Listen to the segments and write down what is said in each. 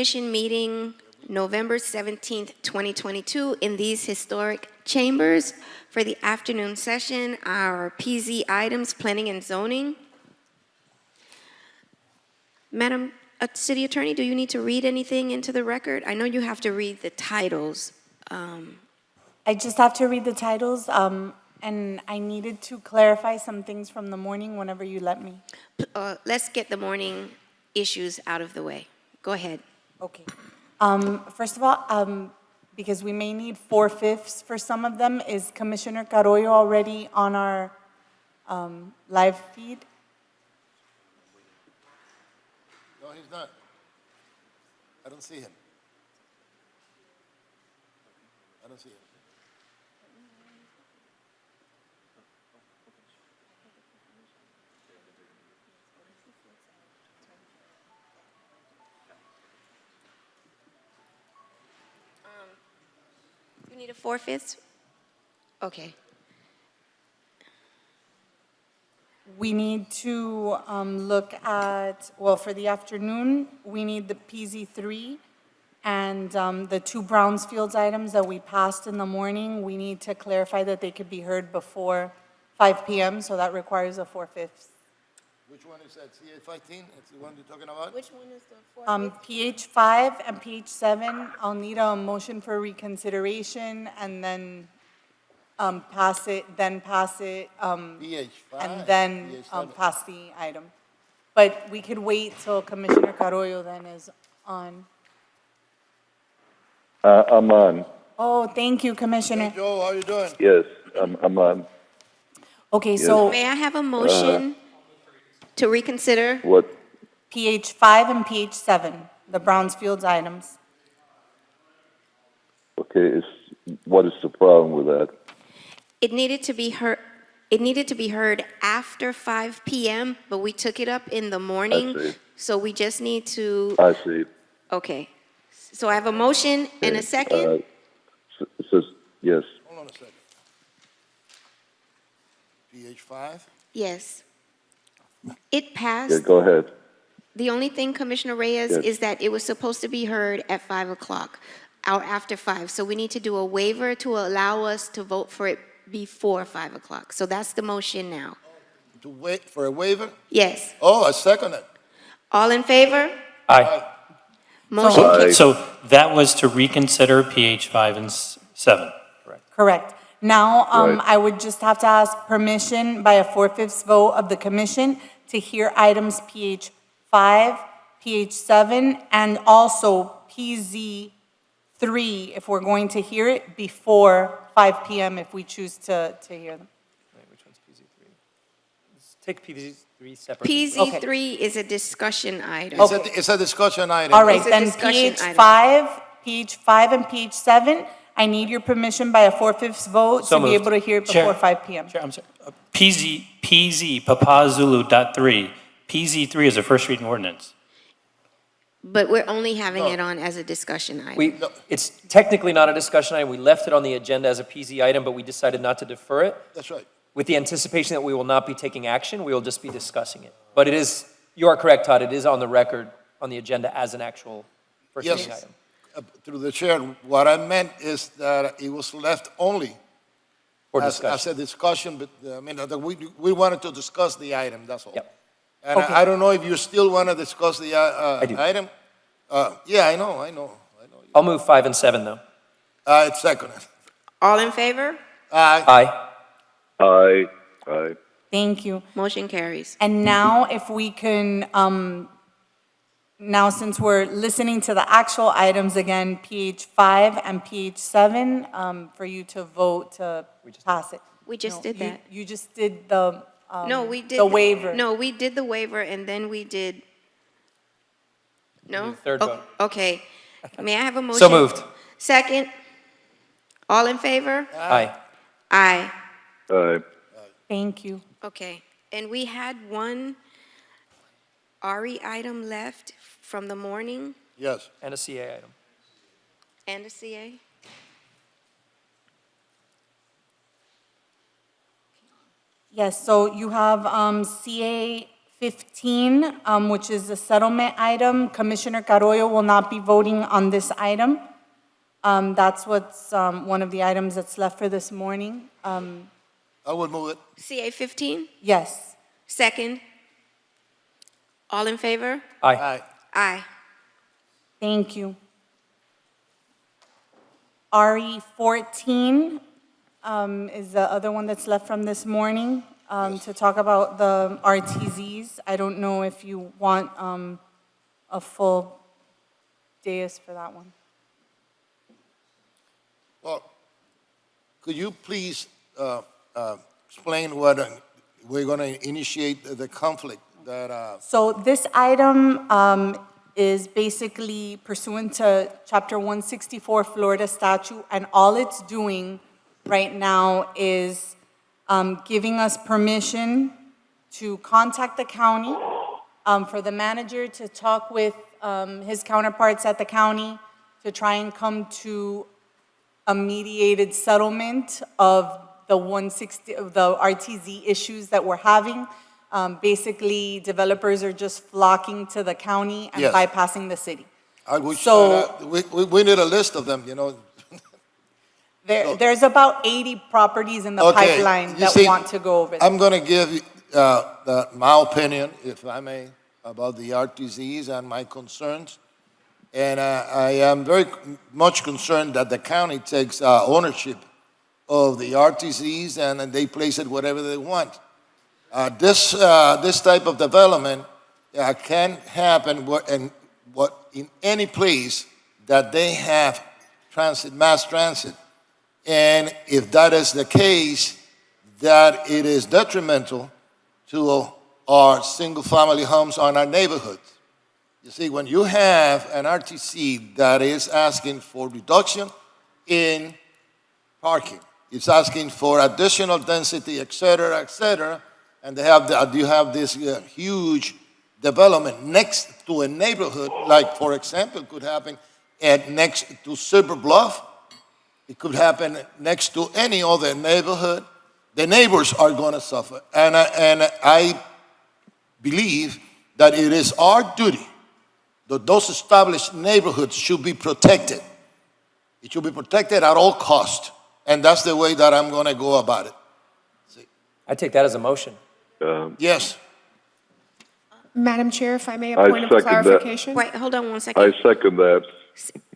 Commission meeting November 17th, 2022 in these historic chambers for the afternoon session. Our PZ items, planning and zoning. Madam City Attorney, do you need to read anything into the record? I know you have to read the titles. I just have to read the titles, and I needed to clarify some things from the morning whenever you let me. Let's get the morning issues out of the way. Go ahead. Okay. First of all, because we may need 4/5 for some of them, is Commissioner Carollo already on our live feed? No, he's not. I don't see him. I don't see him. You need a 4/5? Okay. We need to look at, well, for the afternoon, we need the PZ3 and the two Brownsfields items that we passed in the morning. We need to clarify that they could be heard before 5 p.m., so that requires a 4/5. Which one is that? CA15? It's the one you're talking about? Which one is the 4/5? PH5 and PH7, I'll need a motion for reconsideration and then pass it, PH5. and then PH7. pass the item. But we could wait till Commissioner Carollo then is on. I'm on. Oh, thank you, Commissioner. Hey, Joe, how you doing? Yes, I'm on. Okay, so May I have a motion to reconsider? What? PH5 and PH7, the Brownsfields items. Okay, what is the problem with that? It needed to be heard. It needed to be heard after 5 p.m., but we took it up in the morning. see. So we just need to, I see. okay. So I have a motion and a second. Says, yes, Hold on a second. PH5? Yes. It yeah, passed. go ahead. The only thing, Commissioner Reyes, Yes. is that it was supposed to be heard at 5 o'clock, or after 5. So we need to do a waiver to allow us to vote for it before 5 o'clock. So that's the motion now. To wait for a waiver? Yes. Oh, I second it. All in favor? Aye. Motion Aye. carries. So that was to reconsider PH 5 and 7, correct? Correct. Now, Right. I would just have to ask permission by a 4/5 vote of the commission to hear items PH5, PH7, and also PZ3, if we're going to hear it, before 5 p.m. if we choose to hear them. Wait, which one's PZ3? Let's take PZ3 separately. PZ3 is a discussion item. It's a discussion item. All right, It's a then discussion PH5 and PH7, I need your permission by a 4/5 vote So to be moved. able to hear it Chair. before 5 p.m. Chair, I'm sorry. PZ, Papa Zulu .3. PZ3 is a first reading ordinance. But we're only having it on as a discussion item. It's technically not a discussion item. We left it on the agenda as a PZ item, but we decided not to defer it That's right. with the anticipation that we will not be taking action. We will just be discussing it. But it is, you are correct, Todd, it is on the record, on the agenda as an actual first Yes. reading item. Through the chair, what I meant is that it was left only For as discussion. a discussion, but I mean, that we wanted to discuss the item, that's all. Yep. And Okay. I don't know if you still want to discuss the do. item? Yeah, I know. I'll move 5 and 7, though. It's seconded. All in favor? Aye. Aye. Thank you. Motion carries. And now if we can, now since we're listening to the actual items again, PH5 and PH7, for you to vote to pass it. We just did that. You just did the, No, we did. the waiver. No, we did the waiver and then we did, no? do the third vote. Okay. May I have a motion? So moved. Second? All in favor? Aye. Aye. Aye. Thank you. Okay. And we had one RE item left from the morning Yes. And a CA item. and a CA? Yes, so you have CA 15, which is the settlement item, Commissioner Carollo will not be voting on this item. That's what's one of the items that's left for this morning. I would move it. CA 15, Yes. second. All in favor? Aye. Aye. Aye. Thank you. RE 14 is the other one that's left from this morning to talk about the RTZs. I don't know if you want a full dais for that one. Well, could you please explain what we're going to initiate the conflict that, So this item is basically pursuant to Chapter 164 Florida statute, and all it's doing right now is giving us permission to contact the county, for the manager to talk with his counterparts at the county to try and come to a mediated settlement of the RTZ issues that we're having. Basically, developers are just flocking to the county and Yes. bypassing the city. I wish, So- we need a list of them, you know. There's about 80 properties in the Okay, pipeline you that see, want to go over there. I'm going to give my opinion, if I may, about the RTZs and my concerns. And I am very much concerned that the county takes ownership of the RTZs and they place it wherever they want. This type of development can happen in any place that they have transit, mass transit. And if that is the case, that it is detrimental to our single-family homes on our neighborhoods. You see, when you have an RTC that is asking for reduction in parking, it's asking for additional density, et cetera, and you have this huge development next to a neighborhood, like, for example, could happen next to Silver Bluff. It could happen next to any other neighborhood. The neighbors are going to suffer. And I believe that it is our duty that those established neighborhoods should be protected. It should be protected at all costs. And that's the way that I'm going to go about it. I take that as a motion. Yes. Madam Chair, if I may, a I point of second that. clarification. Wait, hold on one I second. second that. I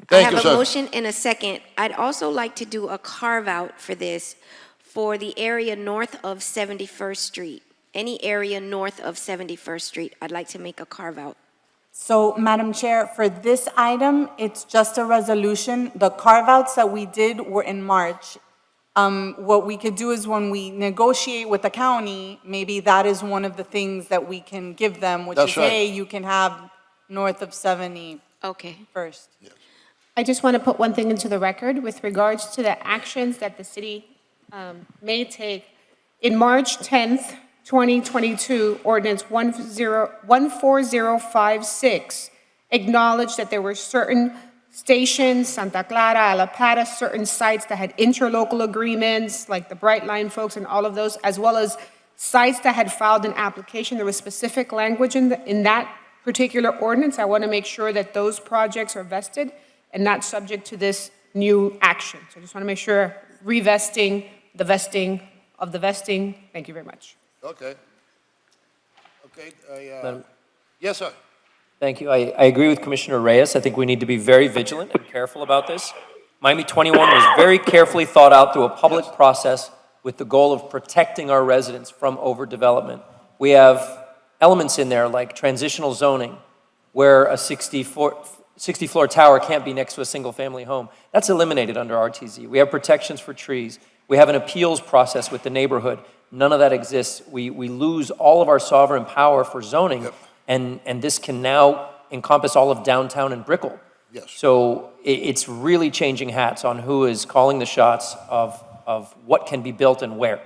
Thank have you, a sir. motion and a second. I'd also like to do a carve-out for this for the area north of 71st Street. Any area north of 71st Street, I'd like to make a carve-out. So, Madam Chair, for this item, it's just a resolution. The carve-outs that we did were in March. What we could do is when we negotiate with the county, maybe that is one of the things that we can give them, which That's is, right. hey, you can have north of 71st. Okay. I just want to put one thing into the record with regards to the actions that the city may take. In March 10th, 2022, Ordinance 14056 acknowledged that there were certain stations, Santa Clara, Alapata, certain sites that had interlocal agreements, like the Bright Line folks and all of those, as well as sites that had filed an application. There was specific language in that particular ordinance. I want to make sure that those projects are vested and not subject to this new action. So I just want to make sure revesting, the vesting of the vesting. Thank you very much. Okay. Okay. Madam- Yes, sir. Thank you. I agree with Commissioner Reyes. I think we need to be very vigilant and careful about this. Miami 21 was very carefully thought out through a public process with the goal of protecting our residents from overdevelopment. We have elements in there like transitional zoning, where a 60-floor tower can't be next to a single-family home. That's eliminated under RTZ. We have protections for trees. We have an appeals process with the neighborhood. None of that exists. We lose all of our sovereign power for zoning, and this can now encompass all of downtown and Brickell. Yes. So it's really changing hats on who is calling the shots of what can be built and where.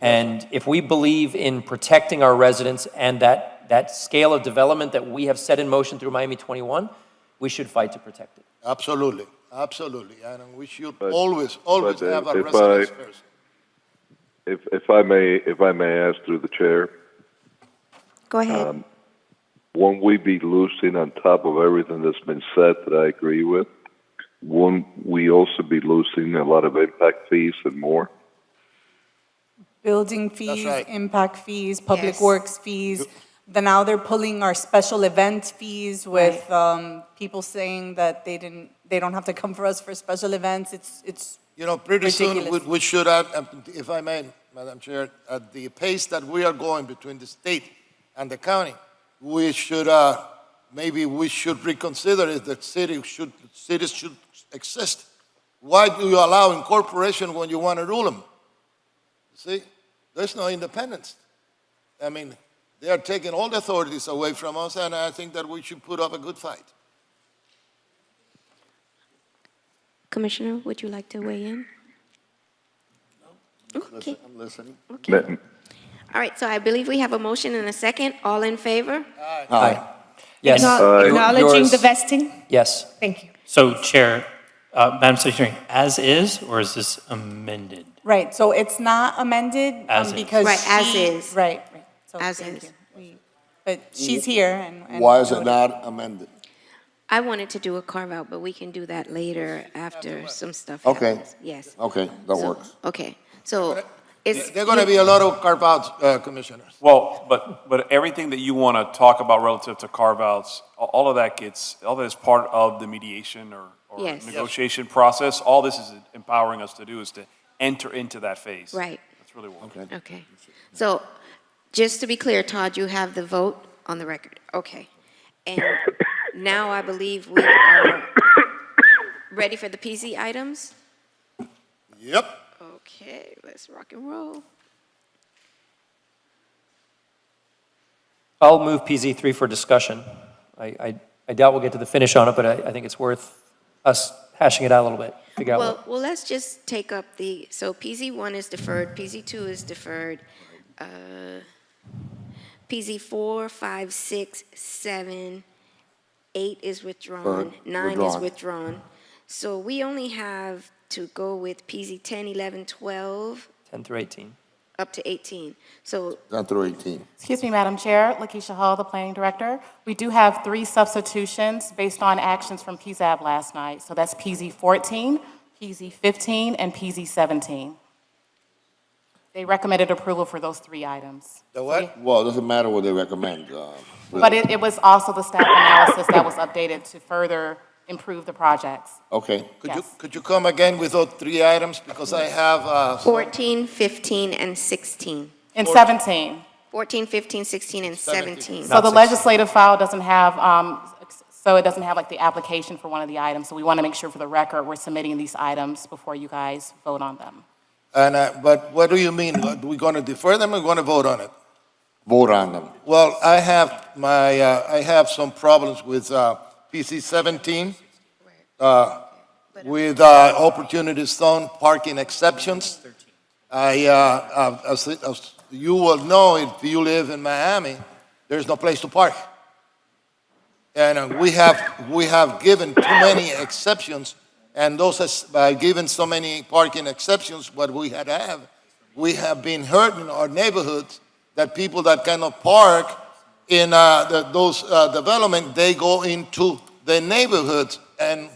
And if we believe in protecting our residents and that scale of development that we have set in motion through Miami 21, we should fight to protect it. Absolutely. Absolutely. And we should But- always but have our if residents I- first. If I may ask through the chair, Go ahead. Won't we be losing on top of everything that's been said that I agree with? Won't we also be losing a lot of impact fees and more? Building fees, right. impact fees, public Yes. works fees. Then now they're pulling our special event fees with people saying that they don't have to come for us for special events. It's You know, pretty soon, ridiculous. we should, if I may, Madam Chair, at the pace that we are going between the state and the county, we should, maybe we should reconsider if the cities should exist. Why do you allow incorporation when you want to rule them? See, there's no independence. I mean, they are taking all the authorities away from us, and I think that we should put up a good fight. Commissioner, would you like to weigh in? Okay, I'm listening. okay. All right, so I believe we have a motion and a second. All in favor? Aye. Yes. Acknowledging the Yours- vesting? Yes. Thank you. So, Chair, Madam Secretary, as is, or is this amended? Right, so it's not amended As is. because Right, as she- is. Right, right. So As thank is. you. But she's here and. Why is it not amended? I wanted to do a carve-out, but we can do that later after some stuff Okay. happens. Yes. Okay, that So- works. Okay, so it's. There are going to be a lot of carve-outs, Commissioners. Well, but everything that you want to talk about relative to carve-outs, all of that is part of the mediation or Yes. negotiation process. All this is empowering us to do is to enter into that phase. Right. That's really what. Okay. Okay. So, just to be clear, Todd, you have the vote on the record. Okay. And now I believe we are ready for the PZ items? Yep. Okay, let's rock and roll. I'll move PZ3 for discussion. I doubt we'll get to the finish on it, but I think it's worth us hashing it out a little bit, figure out what. Well, let's just take up so PZ1 is deferred, PZ2 is deferred, PZ4, 5, 6, 7, 8 is withdrawn, 9 is withdrawn. withdrawn. So we only have to go with PZ10, 11, 12, 10 through 18. up to 18. So, Down through 18. Excuse me, Madam Chair, Lakeisha Hall, the Planning Director. We do have 3 substitutions based on actions from PZAB last night. So that's PZ 14, PZ 15, and PZ 17. They recommended approval for those 3 items. The what? Well, it doesn't matter what they recommend. But it was also the staff analysis that was updated to further improve the projects. Okay. Yes. Could you come again with those 3 items? Because I have, 14, 15, and 16. And 17. 14, 15, 16, and 17. So the legislative file doesn't have, so it doesn't have like the application for one of the items. So we want to make sure for the record, we're submitting these items before you guys vote on them. and, but what do you mean? Are we going to defer them or going to vote on it? Vote on them. Well, I have some problems with PC 17, with opportunity zone parking exceptions. As you will know, if you live in Miami, there's no place to park. And we have given too many exceptions, and by giving so many parking exceptions, what we we have been hurting our neighborhoods, that people that cannot park in those development, they go into the neighborhoods, and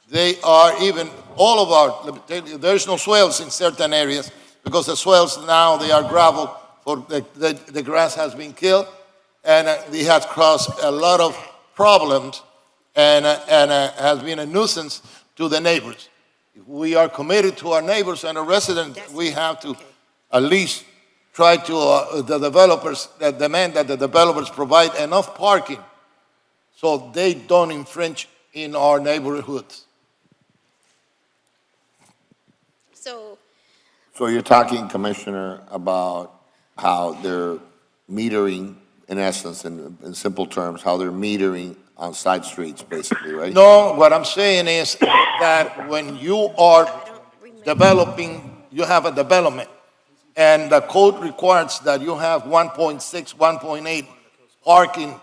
they are even, all of our, there's no swales in certain areas, because the swales now, they are gravel, for the grass has been killed, and it has caused a lot of problems, and has been a nuisance to the neighbors. If we are committed to our neighbors and our residents, we have to at least try to, demand that the developers provide enough parking so they don't infringe in our neighborhoods. So you're talking, Commissioner, about how they're metering, in essence, in simple terms, how they're metering on side streets, basically, right? No, what I'm saying is that when you are developing, you have a development, and the code requires that you have 1.6, 1.8 parking,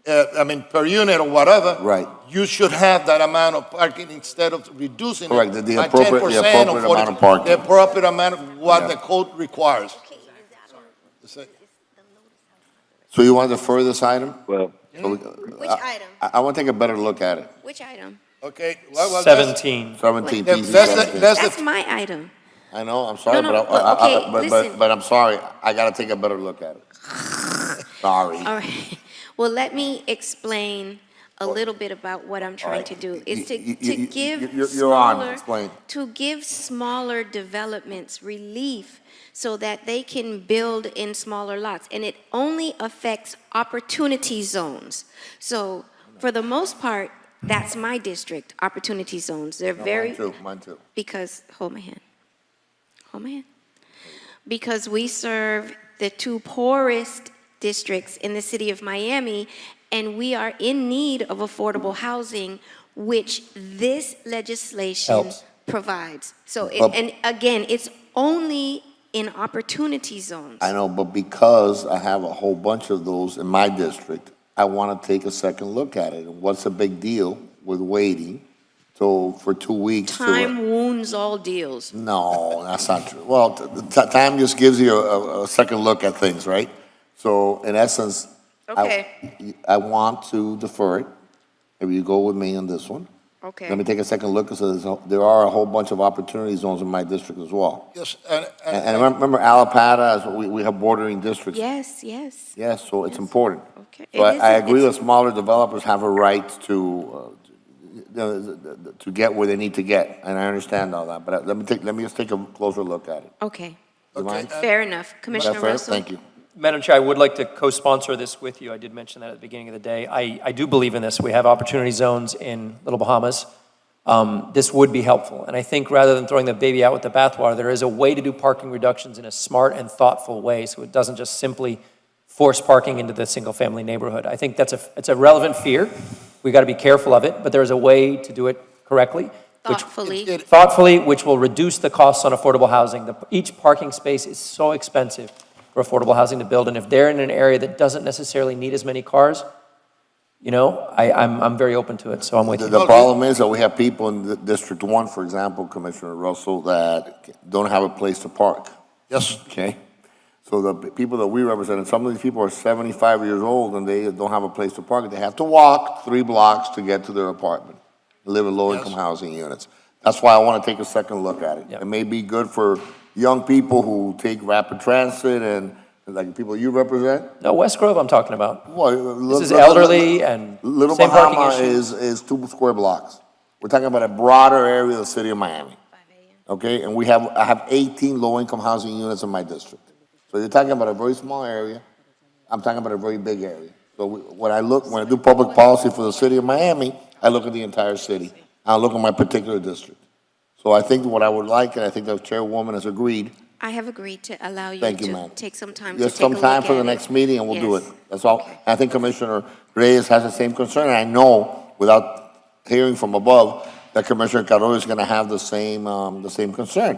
per unit or whatever. Right. You should have that amount of parking instead of reducing Correct, it the by appropriate 10% or amount of 40%. parking. The appropriate amount of what Yeah. the code requires. So you want to defer this item? Well, So we- Which item? I want to take a better look at it. Which item? Okay, well, that's, 17. 17, That- PZ that's the- 17. that's That's my item. I know, I'm sorry, No, but, no, but, okay, listen. but I'm sorry, I gotta take a better look at it. Sorry. All right. Well, let me explain a little bit about what I'm trying to do. Is to give You're on, smaller, explain. to give smaller developments relief so that they can build in smaller lots. And it only affects opportunity zones. So for the most part, that's my district, opportunity zones. They're very. Mine too. Because, hold my hand. Hold my hand. Because we serve the two poorest districts in the city of Miami, and we are in need of affordable housing, which this legislation Helps. provides. So, But- and again, it's only in opportunity zones. I know, but because I have a whole bunch of those in my district, I want to take a second look at it. And what's the big deal with waiting for 2 weeks? Time wounds all deals. No, that's not true. Well, time just gives you a second look at things, right? So in essence, I want to defer it. If you go with me on this one. Okay. Let me take a second look, because there are a whole bunch of opportunity zones in my district as well. yes, And remember Alapata, we have bordering districts. Yes, yes. Yes, so it's important. Okay. So It is- I agree it's- that smaller developers have a right to get where they need to get, and I understand all that, but let me just take a closer look at it. Okay. You mind? Fair enough. Is Commissioner that fair? Russell? Thank you. Madam Chair, I would like to co-sponsor this with you. I did mention that at the beginning of the day. I do believe in this. We have opportunity zones in Little Bahamas. This would be helpful. And I think rather than throwing the baby out with the bathwater, there is a way to do parking reductions in a smart and thoughtful way, so it doesn't just simply force parking into the single-family neighborhood. I think it's a relevant fear. We got to be careful of it, but there is a way to do it correctly. Thoughtfully. Which will reduce the costs on affordable housing. Each parking space is so expensive for affordable housing to build, and if they're in an area that doesn't necessarily need as many cars, I'm very open to it, so I'm with you. The problem is that we have people in District 1, for example, Commissioner Russell, that don't have a place to park. yes, Okay? So the people that we represent, and some of these people are 75 years old and they don't have a place to park. They have to walk 3 blocks to get to their apartment, live in low-income Yes. housing units. That's why I want to take a second look at it. Yeah. It may be good for young people who take rapid transit and like the people you represent. No, West Grove I'm talking about. Well, This is elderly and Little same parking Bahama issue. is 2 square blocks. We're talking about a broader area of the city of Miami. Okay, and I have 18 low-income housing units in my district. So you're talking about a very small area. I'm talking about a very big area. So when I do public policy for the city of Miami, I look at the entire city. I look at my particular district. So I think what I would like, and I think the chairwoman has agreed. I have agreed to allow you Thank you, to ma'am. take some time to Just take a some look time for at the it. next meeting, and we'll do it. Yes. That's all. Okay. I think Commissioner Reyes has the same concern, and I know, without hearing from above, that Commissioner Carollo is going to have the same concern,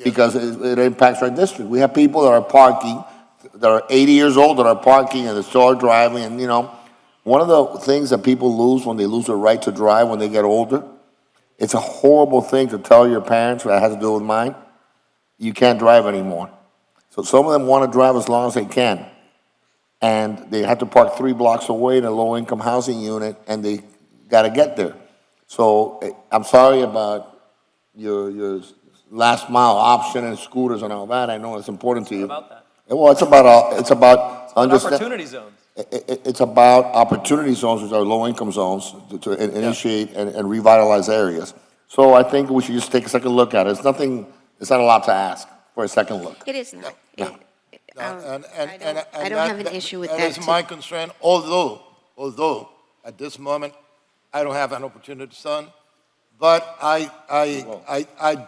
because it impacts our district. We have people that are parking, that are 80 years old, that are parking, and they still are driving, and, one of the things that people lose when they lose their right to drive when they get older, it's a horrible thing to tell your parents, that has to do with mine, you can't drive anymore. So some of them want to drive as long as they can. And they have to park 3 blocks away in a low-income housing unit, and they got to get there. So I'm sorry about your last mile option and scooters and all that. I know it's important to you. What about that? Well, it's about Opportunity zones. It's about opportunity zones, which are low-income zones, to initiate and revitalize areas. So I think we should just take a second look at it. It's not a lot to ask for a second look. It is not. No. I don't have an issue with that. That is my concern, although at this moment, I don't have an opportunity zone, but I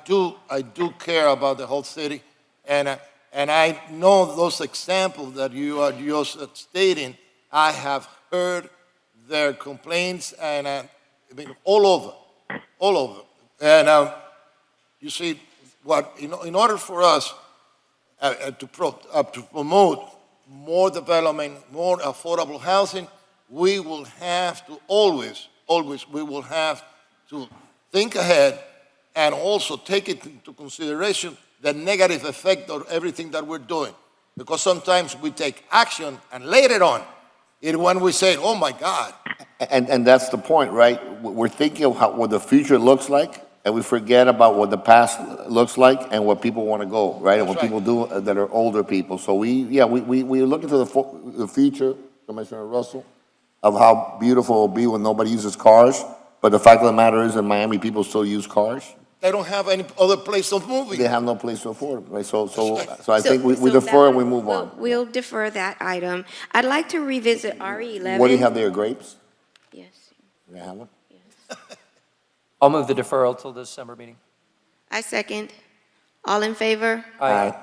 do care about the whole city, and I know those examples that you are just stating. I have heard their complaints, and all over. And you see, in order for us to promote more development, more affordable housing, we will have to always we will have to think ahead and also take it into consideration the negative effect of everything that we're doing. Because sometimes we take action and later on, when we say, oh my God, And that's the point, right? We're thinking of what the future looks like, and we forget about what the past looks like and where people want to go, right? And what That's people do that are older people. So we look into the future, Commissioner Russell, of how beautiful it'll be when nobody uses cars. But the fact of the matter is, in Miami, people still use cars. they don't have any other place of moving. They have no place to afford them, right? So I So- think we so defer that and we one, move we'll- on. We'll defer that item. I'd like to revisit RE 11. What do you have there, grapes? Yes. You have one? I'll move the deferral till the December meeting. I second. All in favor? Aye.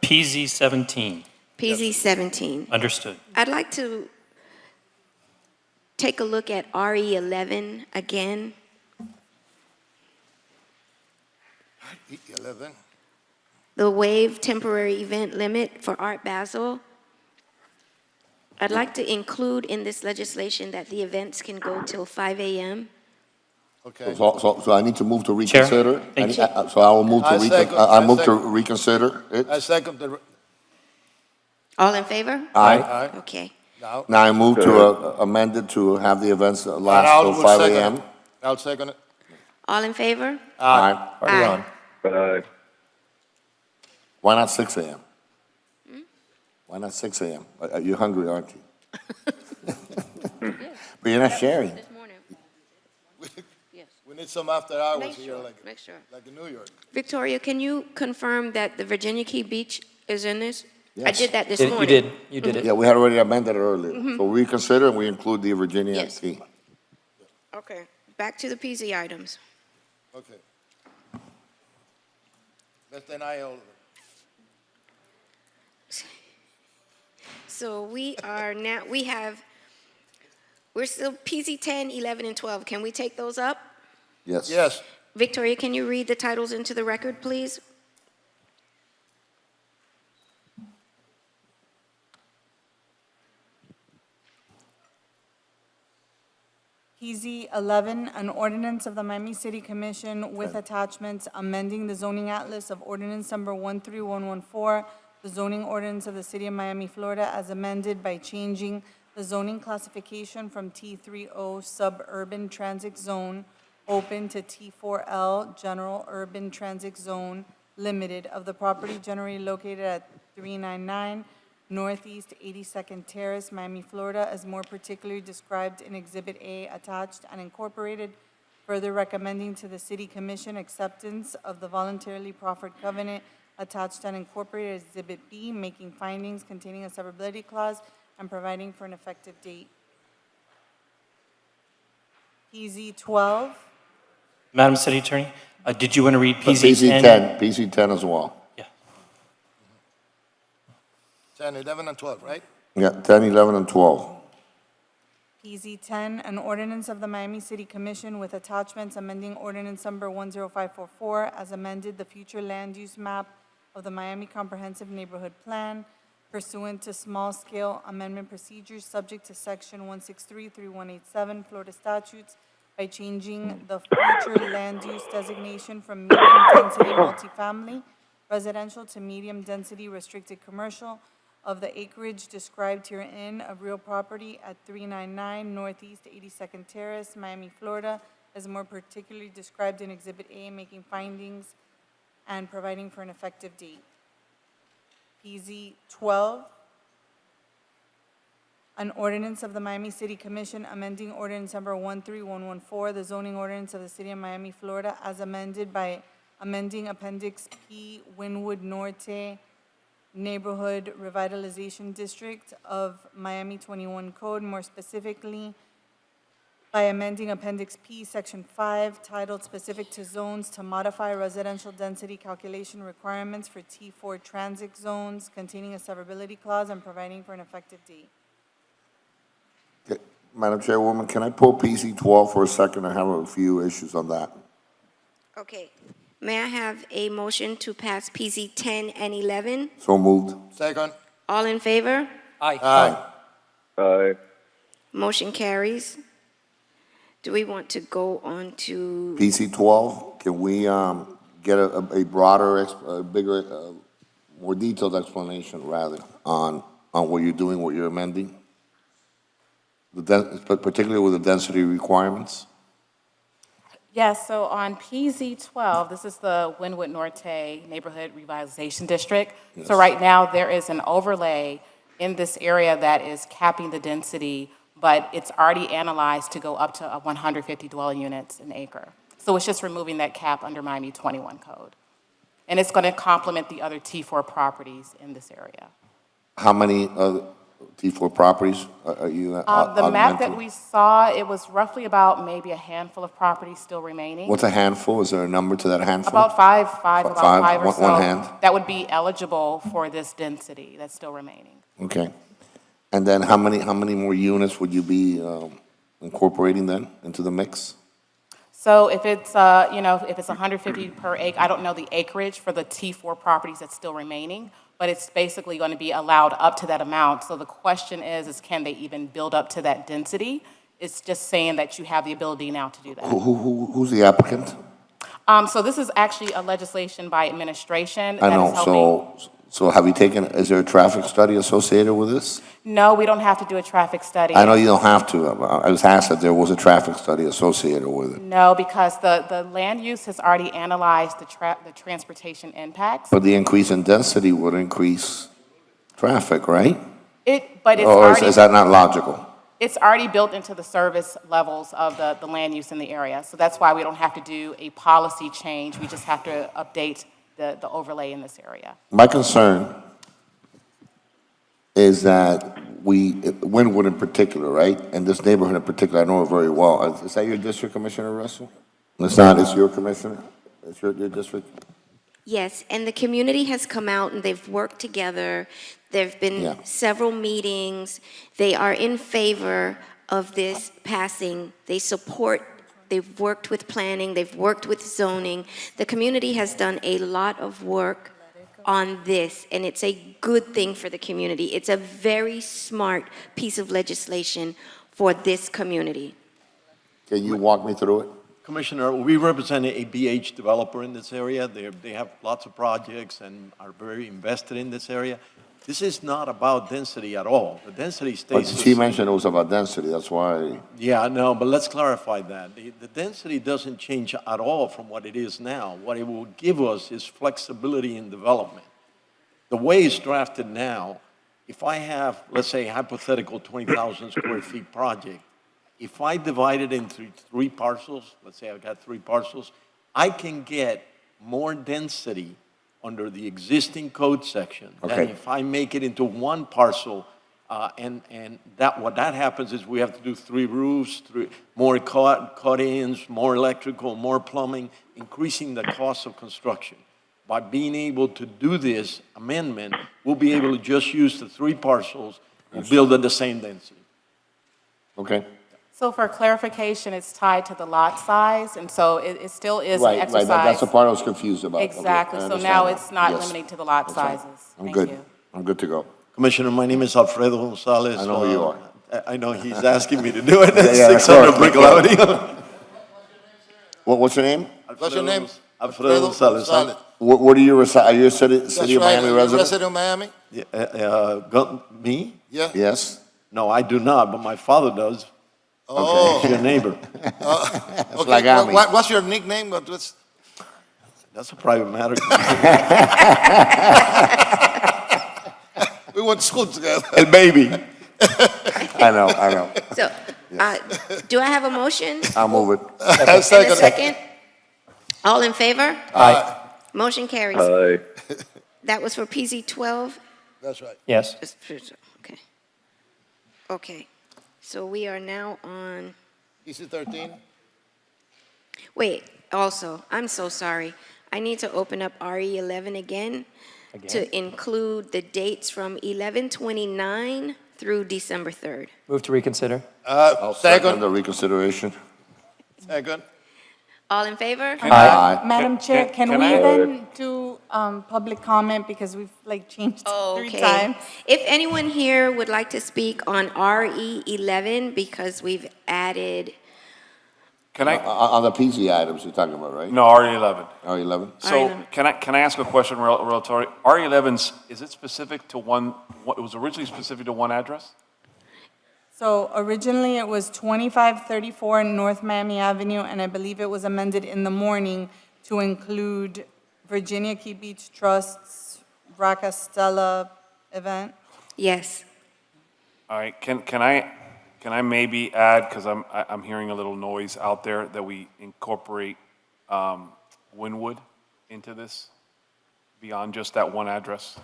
PZ 17, PZ 17. understood. I'd like to take a look at RE 11 again. 11. The waive temporary event limit for Art Basel. I'd like to include in this legislation that the events can go till 5 a.m. Okay. So I need to move to reconsider? thank you. So I will move I to second- I I move to second. reconsider it. I second the, All in favor? Aye. aye. Okay. Now, Now I move to amend it to have the events and last I'll till will 5 second a.m. it. I'll second it. All in favor? Aye. Party Aye. on. Why not 6 a.m.? Why not 6 a.m.? You're hungry, aren't you? But you're not sharing. This morning. Yes. We need some after hours Make here, sure, like, make sure. like in New York. Victoria, can you confirm that the Virginia Key Beach is in this? I Yes. did that this You morning. did, you did it. Yeah, we had already amended it earlier. So reconsider and we include the Virginia Yes. Key. Okay, back to the PZ items. Okay. Let's deny all of it. So we are now, we're still PZ 10, 11, and 12. Can we take those up? Yes. Yes, Victoria, can you read the titles into the record, please? PZ 11, an ordinance of the Miami City Commission with attachments amending the zoning atlas of ordinance number 13114, the zoning ordinance of the City of Miami, Florida, as amended by changing the zoning classification from T30 Suburban Transit Zone Open to T4L General Urban Transit Zone Limited of the property generally located at 399 Northeast 82nd Terrace, Miami, Florida, as more particularly described in Exhibit A attached and incorporated, further recommending to the City Commission acceptance of the voluntarily proffered covenant attached and incorporated Exhibit B, making findings containing a severability clause and providing for an effective date. PZ 12, Madam City Attorney, did you want to read But PZ 10? PZ 10 as well. Yeah. 10, 11, and 12, right? Yeah, 10, 11, and 12. PZ 10, an ordinance of the Miami City Commission with attachments amending ordinance number 10544 as amended the future land use map of the Miami Comprehensive Neighborhood Plan pursuant to small-scale amendment procedures subject to section 1633187 Florida statutes by changing the future land use designation from medium-density multifamily residential to medium-density restricted commercial of the acreage described herein of real property at 399 Northeast 82nd Terrace, Miami, Florida, as more particularly described in Exhibit A, making findings and providing for an effective date. PZ 12, an ordinance of the Miami City Commission amending ordinance number 13114, the zoning ordinance of the City of Miami, Florida, as amended by amending Appendix P, Wynwood Norte Neighborhood Revitalization District of Miami 21 Code, more specifically by amending Appendix P, Section 5, titled Specific to Zones to modify residential density calculation requirements for T4 transit zones containing a severability clause and providing for an effective date. Okay, Madam Chairwoman, can I pull PZ 12 for a second? I have a few issues on that. Okay. May I have a motion to pass PZ 10 and 11? So moved. Second, All in favor? Aye. Motion carries. Do we want to go on to, PC 12, can we get a broader, a bigger, more detailed explanation, rather, on what you're doing, what you're amending? Particularly with the density requirements? Yes, so on PZ 12, this is the Wynwood Norte Neighborhood Revitalization District. So Yes. right now, there is an overlay in this area that is capping the density, but it's already analyzed to go up to 150 dwelling units an acre. So it's just removing that cap under Miami 21 code. And it's going to complement the other T4 properties in this area. How many T4 properties are you The map that augmenting? we saw, it was roughly about maybe a handful of properties still remaining. What's a handful? Is there a number to that handful? About five or One so. hand? That would be eligible for this density that's still remaining. Okay. And then how many more units would you be incorporating then into the mix? So if it's, if it's 150 per acre, I don't know the acreage for the T4 properties that's still remaining, but it's basically going to be allowed up to that amount. So the question is can they even build up to that density? It's just saying that you have the ability now to do that. Who's the applicant? So this is actually a legislation by administration. I that know, is helping. so have you is there a traffic study associated with this? No, we don't have to do a traffic study. I know you don't have to. I was asked that there was a traffic study associated with it. No, because the land use has already analyzed the transportation impacts. But the increase in density would increase traffic, right? But it's Or already, is that not logical? it's already built into the service levels of the land use in the area. So that's why we don't have to do a policy change. We just have to update the overlay in this area. My concern is that Wynwood in particular, right? And this neighborhood in particular, I know it very well. Is that your district, Commissioner Russell? It's not, it's your commissioner? It's your district? Yes, and the community has come out and they've worked together. There've been Yeah. several meetings. They are in favor of this passing. They support, they've worked with planning, they've worked with zoning. The community has done a lot of work on this, and it's a good thing for the community. It's a very smart piece of legislation for this community. Can you walk me through it? Commissioner, we represent a BH developer in this area. They have lots of projects and are very invested in this area. This is not about density at all. The density But stays. she mentioned it was about density, that's why. Yeah, no, but let's clarify that. The density doesn't change at all from what it is now. What it will give us is flexibility in development. The way it's drafted now, if I have, let's say, a hypothetical 20,000 square feet project, if I divide it into 3 parcels, let's say I've got 3 parcels, I can get more density under the existing code section than Okay. if I make it into 1 parcel. And what that happens is we have to do 3 roofs, more cut-ins, more electrical, more plumbing, increasing the cost of construction. By being able to do this amendment, we'll be able to just use the 3 parcels and build at the same density. Okay. So for clarification, it's tied to the lot size, and so it still is an Right, exercise. that's the part I was confused about. Okay, Exactly, I so understand now that. it's not Yes. limiting to the lot That's right. sizes. I'm Thank good. you. I'm good to go. Commissioner, my name is Alfredo Gonzalez. I know who you are. I know he's asking me to do it. Yeah, of 600 course, Brick of course. Avenue. What's your name? What's your name? Alfredo Gonzalez. Where do you reside? Are you a city That's of right. Miami Are you a resident? resident of Miami? Me? Yeah. Yes. No, I do not, but my father does. Oh. He's your neighbor. Okay. like Ami. What's your nickname? That's a private matter. We went to school together. El baby. I know. So, do I have a motion? I'll move it. And a second? All in favor? Aye. Motion carries. Aye. That was for PZ 12? That's right. Yes. Okay. Okay. So we are now on, PC 13? wait, also, I'm so sorry. I need to open up RE 11 again to include the dates from 11/29 through December 3rd. Move to reconsider. I'll second Second. the reconsideration. Second. All in favor? Aye. Madam Chair, can we I- then do public comment because we've changed 3 Okay. times? If anyone here would like to speak on RE 11, because we've added Can I, On the PZ items you're talking about, right? no, RE11. R11? So R11. can I ask a question, Relatori? RE11's, is it specific to one, it was originally specific to one address? So originally, it was 2534 North Miami Avenue, and I believe it was amended in the morning to include Virginia Key Beach Trust's Racastella event. Yes. All right, can I maybe add, because I'm hearing a little noise out there, that we incorporate Wynwood into this beyond just that one address?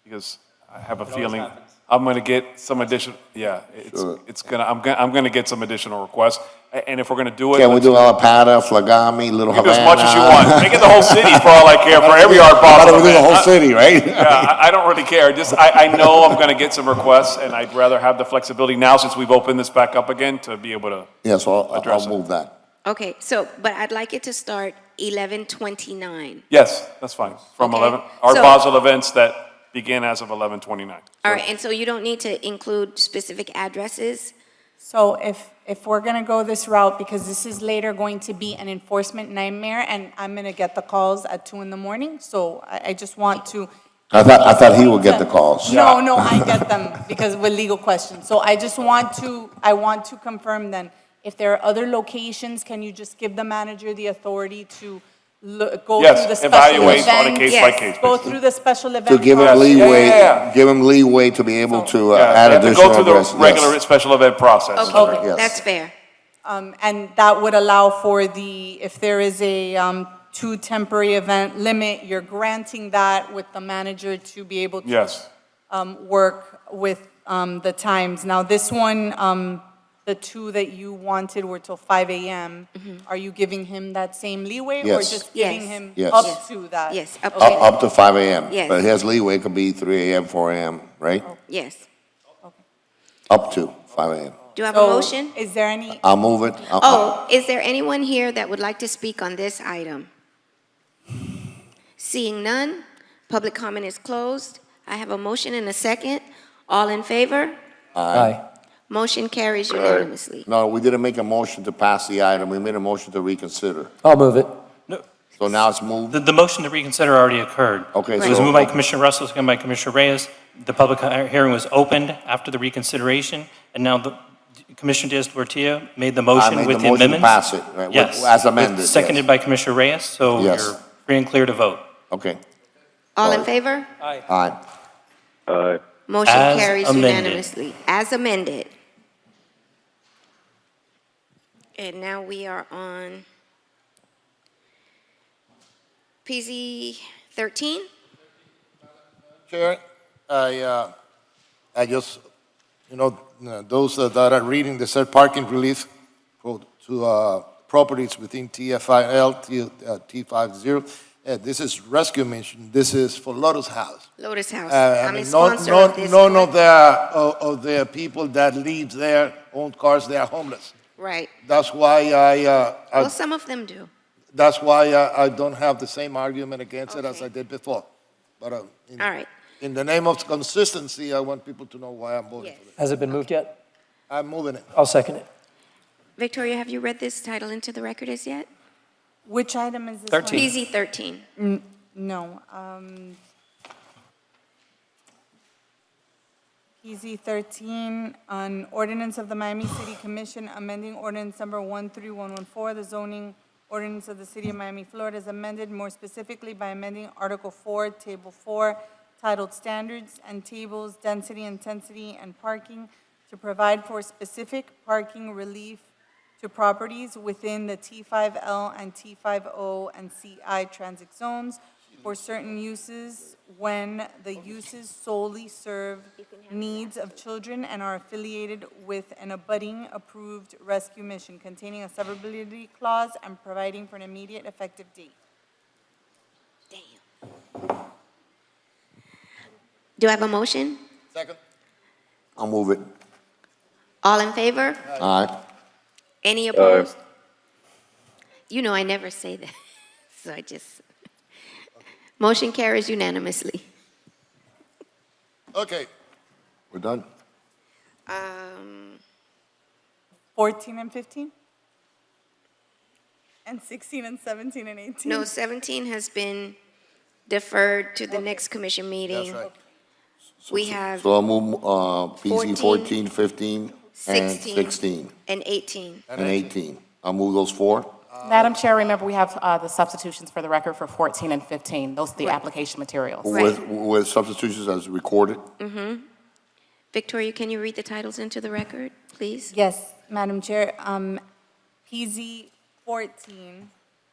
Because I have a feeling I'm going to get some additional, yeah, I'm going to get some additional requests. And if we're going to do it. Can we do Alapata, Flagami, Little You can do Havana? as much as you want. Make it the whole city for all I care, for every art Why possible. don't we do the man. whole city, right? Yeah, I don't really care. Just, I know I'm going to get some requests, and I'd rather have the flexibility now, since we've opened this back up again, to be able to. Yeah, so Address I'll it. move that. Okay, so, but I'd like it to start 11:29. Yes, that's fine. From Okay, 11, Art so- Basel events that begin as of 11:29. All right, and so you don't need to include specific addresses? So if we're going to go this route, because this is later going to be an enforcement nightmare, and I'm going to get the calls at 2 in the morning, so I just want to. I thought he would get the calls. No, I get them because with legal questions. So I just want to confirm then, if there are other locations, can you just give the manager the authority to go Yes, through the special evaluate on a events? case-by-case Go basis. through the special event. To give him process? leeway, Yeah. give him leeway to be able to Yeah, add they have to additional go through addresses. the regular special event process. Okay, Yes. that's fair. And that would allow for if there is a 2 temporary event limit, you're granting that with the manager to be able to Yes. work with the times. Now, this one, the 2 that you wanted were till 5 a.m. Are you giving him that same leeway? Or Yes. just giving Yes. him Yes. up Yes. to that? Yes, up Okay. to, Up to 5 a.m. Yes. But his leeway could be 3 a.m., 4 a.m., right? yes. Up to 5 a.m. Do I have a So, motion? is there any, I'll move it. Oh, is there anyone here that would like to speak on this item? Seeing none, public comment is closed. I have a motion and a second. All in favor? Aye. Motion carries unanimously. No, we didn't make a motion to pass the item. We made a motion to reconsider. I'll move it. So now it's moved. The motion to reconsider already occurred. Okay, It was so- moved by Commissioner Russell, seconded by Commissioner Reyes. The public hearing was opened after the reconsideration, and now Commissioner Diaz-Portillo made the I motion made with the the motion to amendments. pass it, right, Yes. as amended. With- Seconded yes. by Commissioner Reyes, so Yes. you're free and clear to vote. Okay. All in favor? Aye. Motion As carries amended. unanimously, as amended. And now we are on PZ 13? Chair, I just, those that are reading the said parking relief to properties within TFIL, T50, this is rescue mission, this is for Lotus House. Lotus House. I I'm a mean, sponsor of this. none of the people that live there own cars, they are homeless. Right. That's why Well, some of them do. that's why I don't have the same argument against it as Okay. I did before. But All right. in the name of consistency, I want people to know why I'm voting Yes. for this. Has it been moved yet? I'm moving it. I'll second it. Victoria, have you read this title into the record as yet? which item is this one? 13. PZ 13. No. PZ 13, an ordinance of the Miami City Commission amending ordinance number 13114, the zoning ordinance of the City of Miami, Florida, is amended more specifically by amending Article 4, Table 4, titled Standards and Tables, Density, Intensity, and Parking, to provide for specific parking relief to properties within the T5L and T50 and CI transit zones for certain uses when the uses solely serve needs of children and are affiliated with an abutting approved rescue mission containing a severability clause and providing for an immediate effective date. Damn. Do I have a motion? Second? I'll move it. All in favor? Aye. Any opposed? You know I never say that, so I just, motion carries unanimously. Okay, We're done. 14 and 15? And 16 and 17 and 18? No, 17 has been deferred to the next commission meeting. That's right. We have So I'll move PZ 14, 14, 15, and 16, 16, and 18. and 18. I'll move those four. Madam Chair, remember, we have the substitutions for the record for 14 and 15. Those are the application materials. With substitutions as recorded. Victoria, can you read the titles into the record, please? Yes, Madam Chair. PZ 14,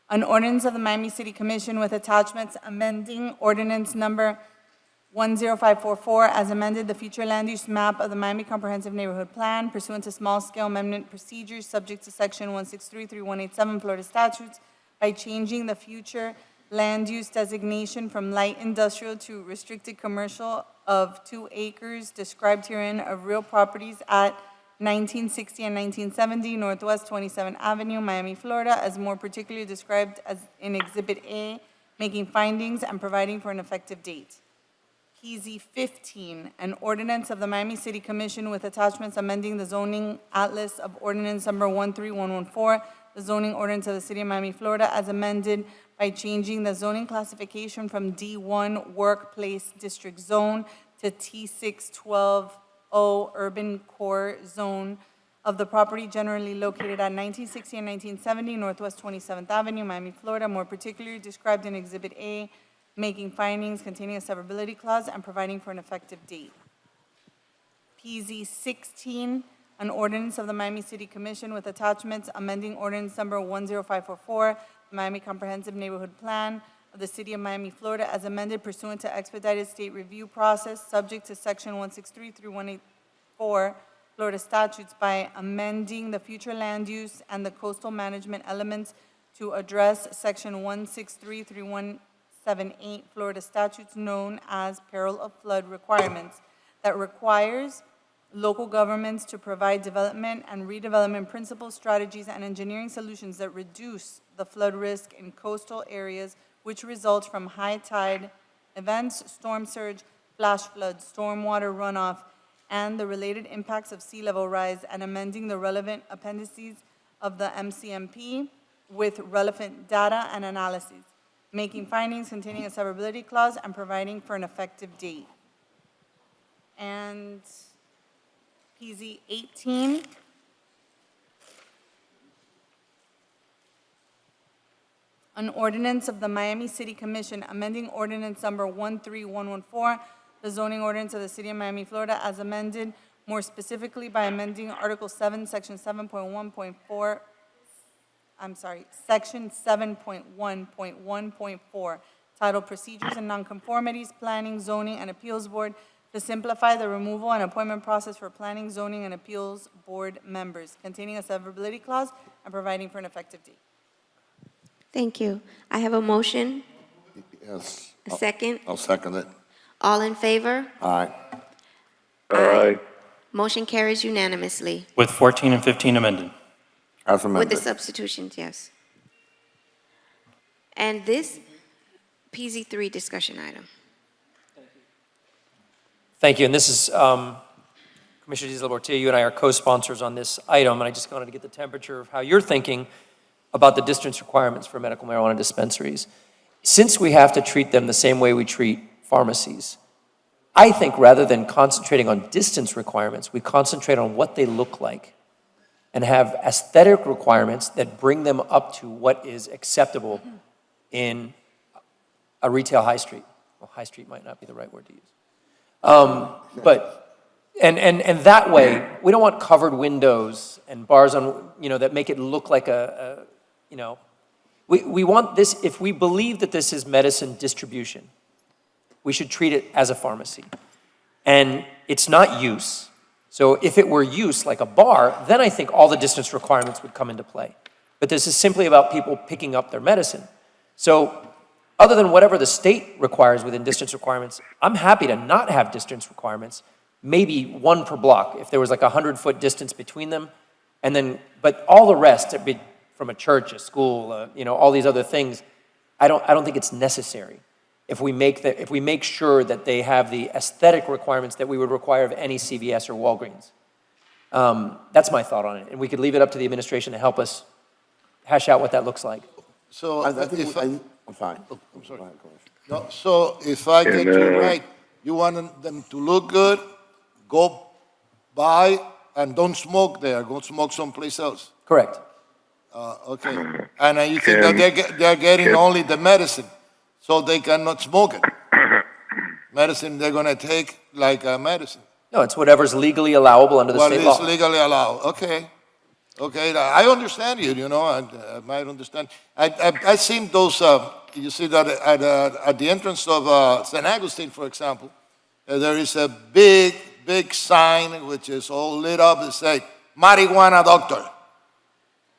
an ordinance of the Miami City Commission with attachments amending ordinance number 10544 as amended the future land use map of the Miami Comprehensive Neighborhood Plan pursuant to small-scale amendment procedures subject to section 163-3187 Florida statutes by changing the future land use designation from light industrial to restricted commercial of 2 acres described herein of real properties at 1960 and 1970 Northwest 27th Avenue, Miami, Florida, as more particularly described as in Exhibit A, making findings and providing for an effective date. PZ 15, an ordinance of the Miami City Commission with attachments amending the zoning atlas of ordinance number 13114, the zoning ordinance of the City of Miami, Florida, as amended by changing the zoning classification from D1 Workplace District Zone to T612O Urban Core Zone of the property generally located at 1960 and 1970 Northwest 27th Avenue, Miami, Florida, more particularly described in Exhibit A, making findings containing a severability clause and providing for an effective date. PZ 16, an ordinance of the Miami City Commission with attachments amending ordinance number 10544, the Miami Comprehensive Neighborhood Plan of the City of Miami, Florida, as amended pursuant to expedited state review process, subject to section 163-3184 Florida statutes by amending the future land use and the coastal management elements to address section 163-3178 Florida statutes known as peril of flood requirements that requires local governments to provide development and redevelopment principles, strategies, and engineering solutions that reduce the flood risk in coastal areas which result from high tide events, storm surge, flash floods, stormwater runoff, and the related impacts of sea level rise, and amending the relevant appendices of the MCMP with relevant data and analyses, making findings containing a severability clause and providing for an effective date. And PZ 18, an ordinance of the Miami City Commission amending ordinance number 13114, the zoning ordinance of the City of Miami, Florida, as amended, more specifically by amending Article 7, Section 7.1.4, Section 7.1.1.4, titled Procedures and Nonconformities, Planning, Zoning, and Appeals Board, to simplify the removal and appointment process for Planning, Zoning, and Appeals Board members, containing a severability clause and providing for an effective date. Thank you. I have a motion, Yes. a second. I'll second it. All in favor? Aye. Aye. Motion carries unanimously. With 14 and 15 amended. As With the amended. substitutions, yes. And this PZ3 discussion item. Thank you, and this is, Commissioner Diesel-Bortilla, you and I are co-sponsors on this item, and I just wanted to get the temperature of how you're thinking about the distance requirements for medical marijuana dispensaries. Since we have to treat them the same way we treat pharmacies, I think rather than concentrating on distance requirements, we concentrate on what they look like and have aesthetic requirements that bring them up to what is acceptable in a retail high street. Well, high street might not be the right word to use. And that way, we don't want covered windows and bars on, that make it look like we want this, if we believe that this is medicine distribution, we should treat it as a pharmacy. And it's not use. So if it were use, like a bar, then I think all the distance requirements would come into play. But this is simply about people picking up their medicine. So other than whatever the state requires within distance requirements, I'm happy to not have distance requirements, maybe one per block, if there was like a 100-foot distance between them, and then, but all the rest, from a church, a school, all these other things, I don't think it's necessary. If we make sure that they have the aesthetic requirements that we would require of any CVS or Walgreens. That's my thought on it, and we could leave it up to the administration to help us hash out what that looks like. So I think, if I'm sorry. I'm sorry. Go ahead, Commissioner. No, so if I get And, you right, you want them to look good, go buy, and don't smoke there, go smoke someplace else. Correct. Okay. And you think that they're getting only the medicine, so they cannot smoke it. Medicine they're gonna take like medicine. No, it's whatever's legally allowable under the Well, state it's law. legally allowed. Okay. Okay, I understand you, you know, I might understand. I've seen those, you see that at the entrance of St. Augustine, for example, there is a big sign which is all lit up that say, marijuana doctor.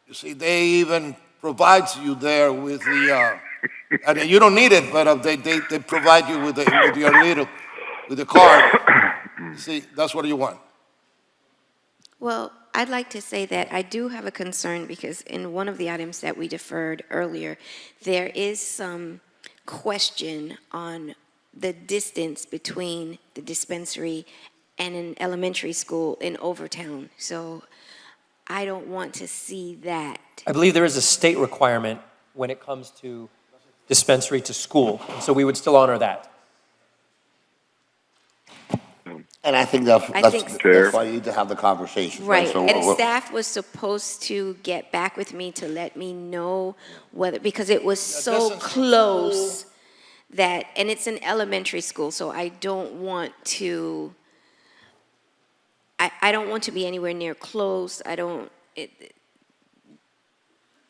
You see, they even provides you there with the, and you don't need it, but they provide you with with the card. You see, that's what you want. Well, I'd like to say that I do have a concern because in one of the items that we deferred earlier, there is some question on the distance between the dispensary and an elementary school in Overtown. So I don't want to see that. I believe there is a state requirement when it comes to dispensary to school, and so we would still honor that. And I think think- that's why you need to have the conversation. Right, So and we're- staff was supposed to get back with me to let me know whether, because it was so distance from close that, and it's an elementary school, so I don't want to, I don't want to be anywhere near close,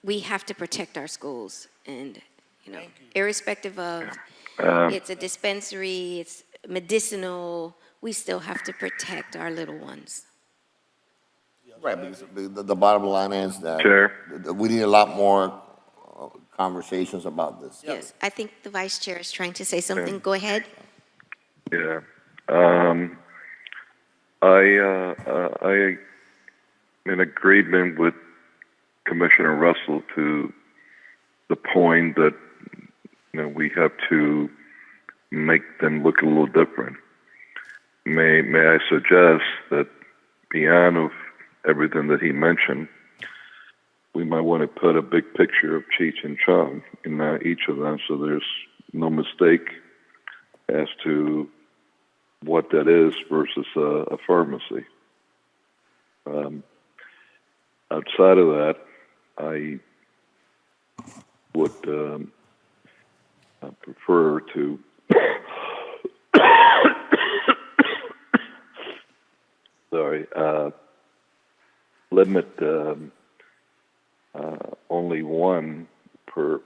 we have to protect our schools, and, you know, irrespective of, it's a dispensary, it's medicinal, we still have to protect our little ones. Right, because the bottom line is that Chair. we need a lot more conversations about this. Yes, I think the vice chair is trying to say something. Go ahead. Yeah. I in agreement with Commissioner Russell to the point that, you know, we have to make them look a little different. May I suggest that beyond of everything that he mentioned, we might want to put a big picture of Cheech and Chong in each of them, so there's no mistake as to what that is versus a pharmacy. Outside of that, I would prefer to limit only one per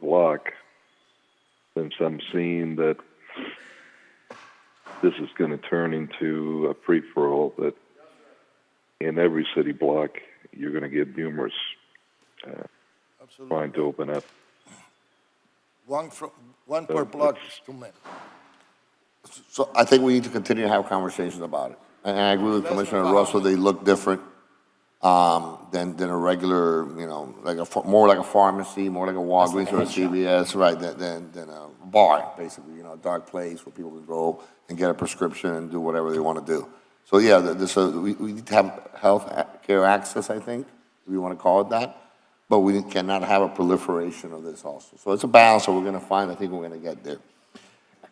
block, since I'm seeing that this is going to turn into a free-for-all, that in every city block you're going to get numerous trying to open up. One per block is too many. So I think we need to continue to have conversations about it. And I agree with Less than Commissioner 5. Russell, they look different than a regular, you know, more like a pharmacy, more like a Walgreens or a CVS, right, than a bar, basically, you know, a dark place where people can go and get a prescription and do whatever they want to do. So yeah, we need to have health care access, I think, if you want to call it that, but we cannot have a proliferation of this also. So it's a balance that we're going to find. I think we're going to get there.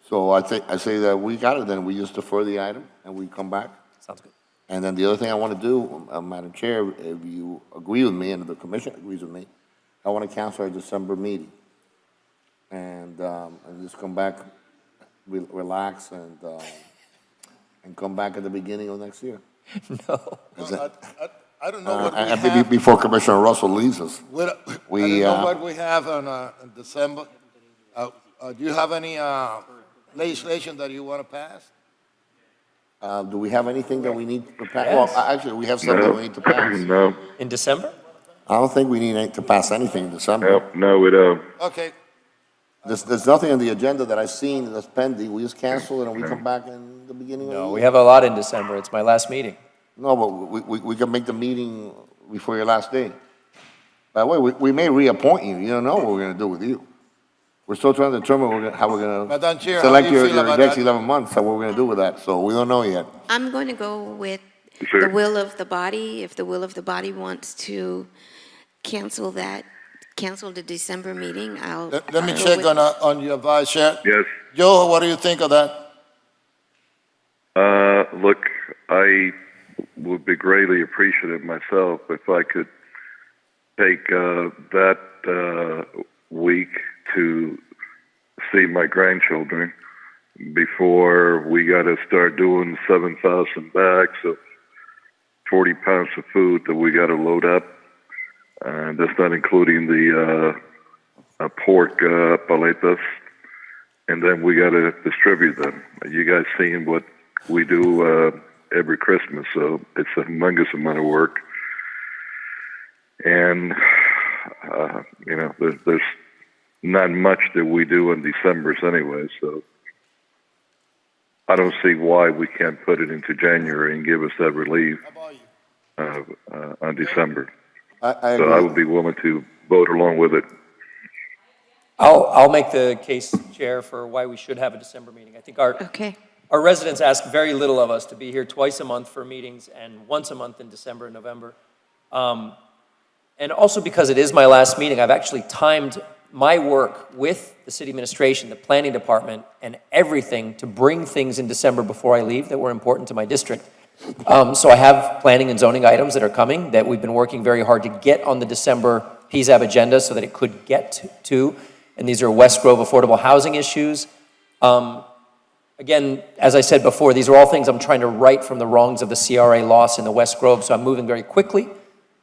So I say that we got it, then we just defer the item and we come back. Sounds good. And then the other thing I want to do, Madam Chair, if you agree with me and the commission agrees with me, I want to cancel our December meeting. And just come back, relax, and come back at the beginning of next year. No. I don't know what we And have. before Commissioner Russell leaves us. I don't know what we have in December. Do you have any legislation that you want to pass? Do we have anything that we need to pass? Yes. Well, actually, we have something we need to pass. No, In December? I don't think we need to pass anything in December. no, we don't. Okay, There's nothing on the agenda that I've seen that's pending. We just cancel it and we come back in the beginning of the year. No, we have a lot in December. It's my last meeting. No, but we can make the meeting before your last day. By the way, we may reappoint you. You don't know what we're gonna do with you. We're still trying to determine how we're gonna Madam Chair, how select do you your feel about next that? 11 months, so what we're gonna do with that. So we don't know yet. I'm going to go with Sure. the will of the body. If the will of the body wants to cancel that cancel the December meeting. Let me I'll go check with- on your vice chair. Yes. Joe, what do you think of that? Look, I would be greatly appreciative myself if I could take that week to see my grandchildren before we got to start doing 7,000 bags of 40 pounds of food that we got to load up. That's not including the pork paletas. And then we got to distribute them. You guys seen what we do every Christmas, so it's a humongous amount of work. And, there's not much that we do in December anyway, so I don't see why we can't put it into January and give us that relief on December. I So agree. I would be willing to vote along with it. I'll make the case, Chair, for why we should have a December meeting. I think Okay. our residents ask very little of us to be here twice a month for meetings and once a month in December and November. And also because it is my last meeting, I've actually timed my work with the city administration, the planning department, and everything to bring things in December before I leave that were important to my district. So I have planning and zoning items that are coming that we've been working very hard to get on the December PZAB agenda so that it could get to. And these are West Grove affordable housing issues. Again, as I said before, these are all things I'm trying to right from the wrongs of the CRA loss in the West Grove, so I'm moving very quickly.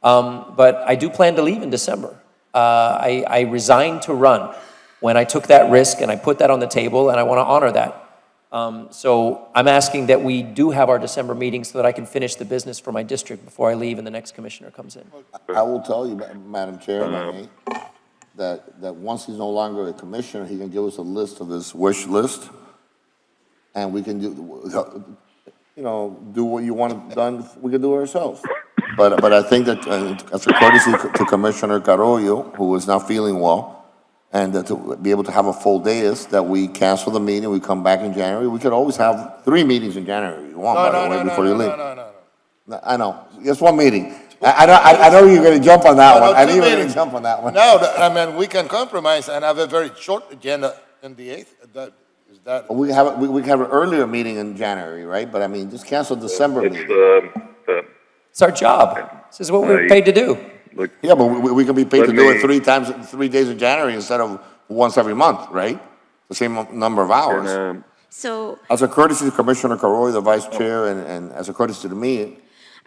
But I do plan to leave in December. I resigned to run when I took that risk, and I put that on the table, and I want to honor that. So I'm asking that we do have our December meeting so that I can finish the business for my district before I leave and the next commissioner comes in. I will tell you, Madam Chair, if I may, that once he's no longer a commissioner, he can give us a list of his wish list, and we can do what you want done, we can do it ourselves. But I think that as a courtesy to Commissioner Carollo, who is not feeling well, and that to be able to have a full day is that we cancel the meeting, we come back in January. We could always have 3 meetings in January if you want, by the way, before you leave. No. I know, just one meeting. I know you're gonna jump on that one. I knew you were gonna meetings. jump on that one. No, we can compromise and have a very short agenda in the 8th. Is that? We can have an earlier meeting in January, right? But I mean, just cancel December meeting. It's our job. This is what we're paid to do. Look, Yeah, but we can be paid to Let do me- it 3 days in January instead of once every month, right? The same number of hours. and, So As a courtesy to Commissioner Carroy, the vice chair, and as a courtesy to me,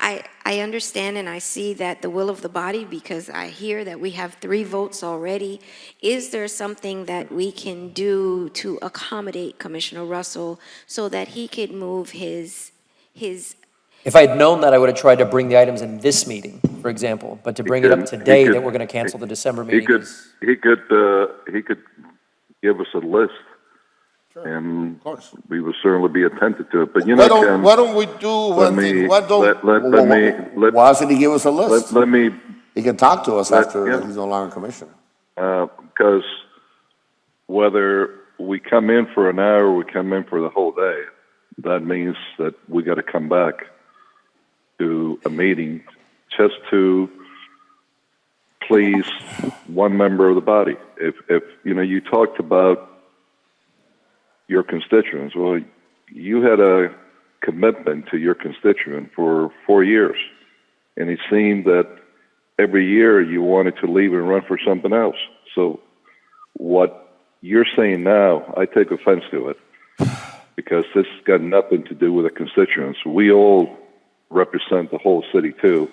I understand and I see that the will of the body, because I hear that we have 3 votes already. Is there something that we can do to accommodate Commissioner Russell so that he could move his If I had known that, I would have tried to bring the items in this meeting, for example, but to bring it up today that we're going to cancel the December he meeting could is... he could give us a list, and of course. we would certainly be attentive to it. But Why don't we do let one me thing? Why don't? Why doesn't he give us a list? let me He can talk to us after yeah. he's no longer commissioner. because whether we come in for an hour or we come in for the whole day, that means that we got to come back to a meeting just to please one member of the body. If you talked about your constituents, well, you had a commitment to your constituent for 4 years, and it seemed that every year you wanted to leave and run for something else. So what you're saying now, I take offense to it, because this has got nothing to do with the constituents. We all represent the whole city too,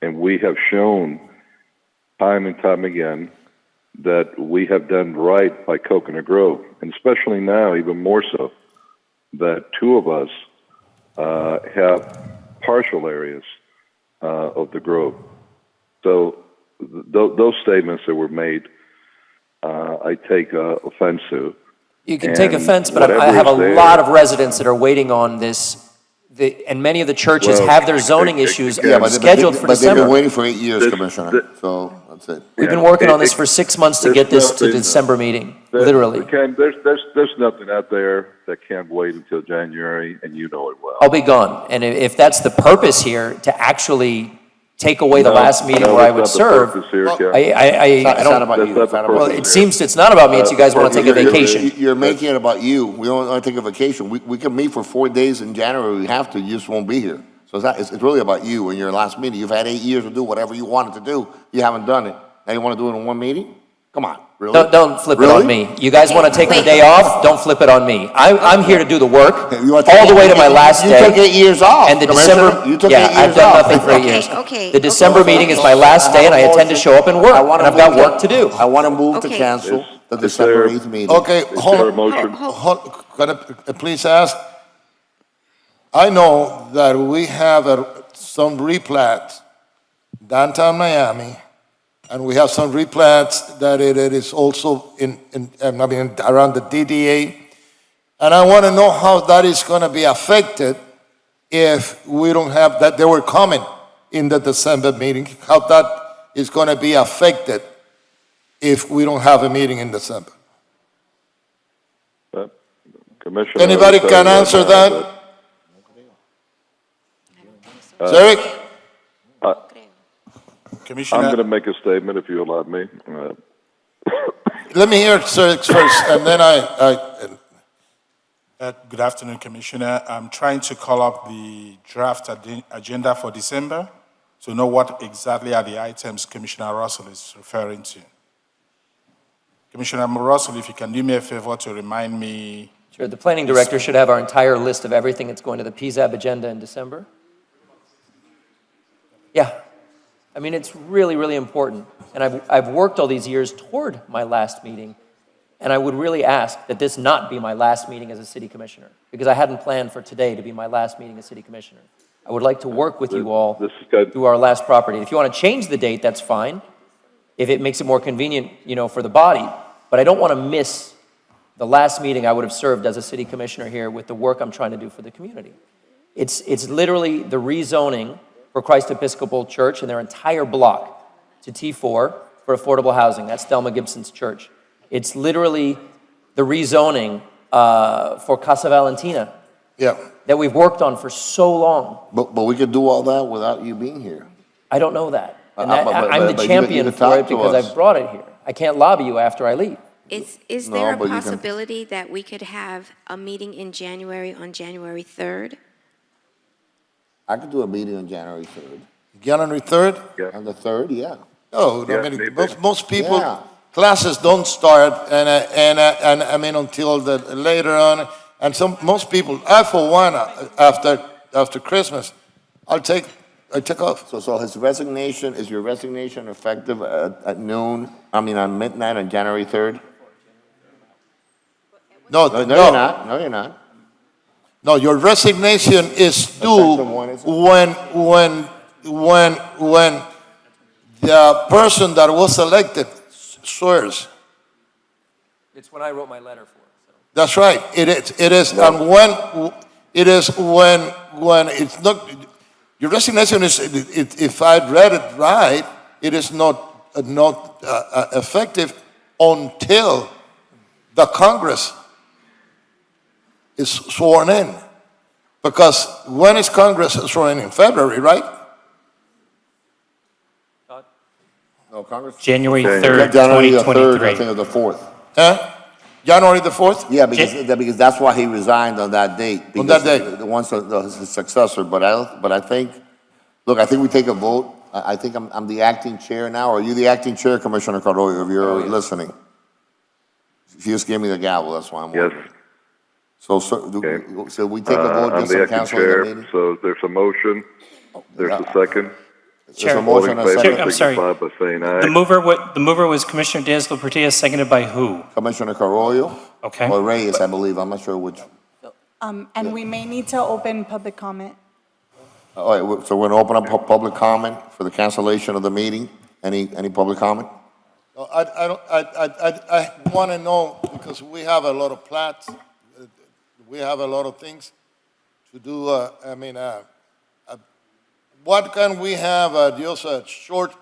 and we have shown time and time again that we have done right by Coconut Grove, and especially now, even more so, that 2 of us have partial areas of the Grove. So those statements that were made, I take offense to. You can take And offense, but I whatever have a is there- lot of residents that are waiting on this, and many of the churches Well, have their zoning they- issues Yeah, scheduled for But they've been December. waiting for 8 years, This- Commissioner, so that's it. We've been Yeah, working on this it- for 6 months to there's get this to the nothing- December meeting, There's- literally. There's nothing out there that can't wait until January, and you know it well. I'll be gone. And if that's the purpose here, to actually take away the last meeting No, where I that's would not the serve. purpose here, Ken. I It's not don't, about you. That's It's not not the about well, you. it seems it's not about me, it's you guys want to take a vacation. You're making it about you. We don't want to take a vacation. We can meet for 4 days in January. We have to. You just won't be here. So it's really about you and your last meeting. You've had 8 years to do whatever you wanted to do. You haven't done it. Now you want to do it in one meeting? Come on, really? Don't flip it Really? on me. You guys want to take the Wait. day off? Don't flip it on me. I'm here to do the work You wanna take all the way to my last You day. took 8 years off. And the Commissioner. December, You took yeah, 8 years I've done off. nothing for 8 Okay, years. okay, The December okay. meeting is my last day, and I intend to show up and work, I wanna and I've got move work to do. I want to move to Okay. cancel the Is December there- 8th meeting. Okay, Is hold there a on. motion? Could I please ask? I know that we have some replats downtown Miami, and we have some replats that it is also around the DDA. And I want to know how that is going to be affected if we don't have that. They were coming in the December meeting, how that is going to be affected if we don't have a meeting in December. Commissioner. Anybody I would can tell you answer right that? now Derek? I'm going to make a statement if you allow me. Let me hear Sirk first, and then Good afternoon, Commissioner. I'm trying to call up the draft agenda for December to know what exactly are the items Commissioner Russell is referring to. Commissioner Russell, if you can do me a favor to remind me. Sure, the planning director should have our entire list of everything that's going to the PZAB agenda in December. Yeah, I mean, it's really, really important. And I've worked all these years toward my last meeting, and I would really ask that this not be my last meeting as a city commissioner, because I hadn't planned for today to be my last meeting as city commissioner. I would like to work with you all This is good. through our last property. If you want to change the date, that's fine, if it makes it more convenient, for the body. But I don't want to miss the last meeting I would have served as a city commissioner here with the work I'm trying to do for the community. It's literally the rezoning for Christ Episcopal Church and their entire block to T4 for affordable housing. That's Thelma Gibson's church. It's literally the rezoning for Casa Valentina that we've worked on for so long. But we could do all that without you being here. I don't know that. And but I'm the you champion can for talk it to because us. I've brought it here. I can't lobby you after I leave. Is No, there a but you can- possibility that we could have a meeting in January on January 3rd? I could do a meeting on January 3rd. January 3rd? On the 3rd, yeah. No, Yeah, I mean, maybe. most people, Yeah. classes don't start until later on. And most people, I for one, after Christmas, I take off. So his resignation, is your resignation effective at noon, on midnight on January 3rd? No, No, you're not. No, you're not. No, your resignation is due Effective when is it? when the person that was elected swears. It's when I wrote my letter for it. So. That's right. It is, and when it's not, your resignation is, if I read it right, it is not effective until the Congress is sworn in. Because when is Congress sworn in February, right? No, Congress? January Okay. 3rd, January the 3rd, I 2023. think, or the 4th. Huh? January the 4th? Yeah, because that's why he resigned on that date. On that because date. Once his successor, but I think, look, I think we take a vote. I think I'm the acting chair now. Are you the acting chair, Commissioner Carollo, if you're listening? If you just gave me the gavel, that's why I'm Yes. wondering. So we take a vote I'm just the to acting cancel the chair, meeting? so there's a motion. There's a second. There's a Chair. motion and a All in favor, second. I'm sorry. signify by saying aye. The mover was Commissioner Diaz-Lupertia, seconded by who? Commissioner Carollo? Okay. Or Reyes, I believe. I'm not sure which. And we may need to open public comment. All right, so we're going to open up public comment for the cancellation of the meeting. Any public comment? No, I want to know, because we have a lot of plats, we have a lot of things to do, what can we have, just a short,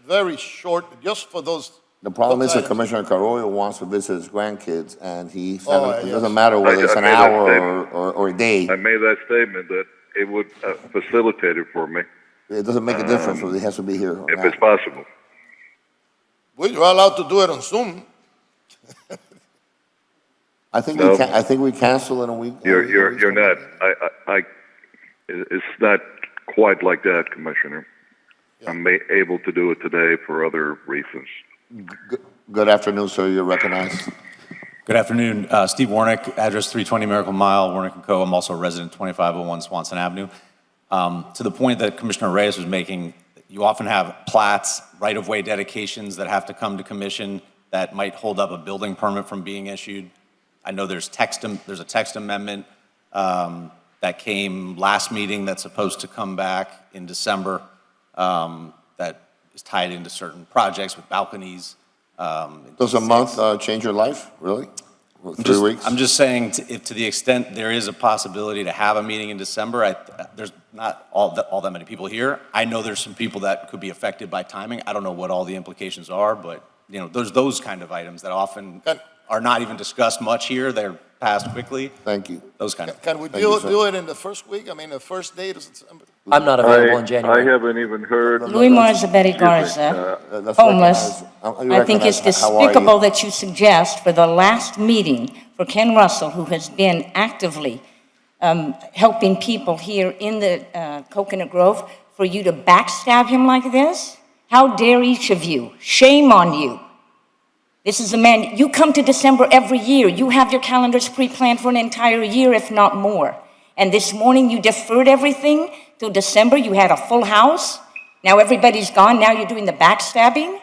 very short, just for those. The problem is that those Commissioner Carollo wants to visit his grandkids, and he said Oh, it yes. doesn't matter whether it's I an made that hour statement. or a day. I made that statement that it would facilitate it for me It doesn't make a difference whether he has to be here or if not. it's possible. Well, you're allowed to do it on Zoom. I think No. I think we cancel in a week. You're not. It's not quite like that, Commissioner. I'm able to do it today for other reasons. Good afternoon, sir. You're recognized. Good afternoon. Steve Warnick, address 320 Miracle Mile, Warnick & Co. I'm also a resident 2501 Swanson Avenue. To the point that Commissioner Reyes was making, you often have plats, right-of-way dedications that have to come to commission that might hold up a building permit from being issued. I know there's a text amendment that came last meeting that's supposed to come back in December that is tied into certain projects with balconies. Does a month change your life, really? 3 weeks? I'm just saying, if to the extent there is a possibility to have a meeting in December, there's not all that many people here. I know there's some people that could be affected by timing. I don't know what all the implications are, but there's those kind of items that often are not even discussed much here. They're passed quickly. Thank you. Those kind of. Can we Thank you, do it in the first week? I mean, the first day of December? I'm not available in I January. haven't even heard. Louis Marzabetti Garza, homeless. I think it's despicable that you suggest for the last meeting for Ken Russell, who has been actively helping people here in the Coconut Grove, for you to backstab him like this? How dare each of you? Shame on you. This is a man, you come to December every year. You have your calendars pre-planned for an entire year, if not more. And this morning you deferred everything till December. You had a full house. Now everybody's gone. Now you're doing the backstabbing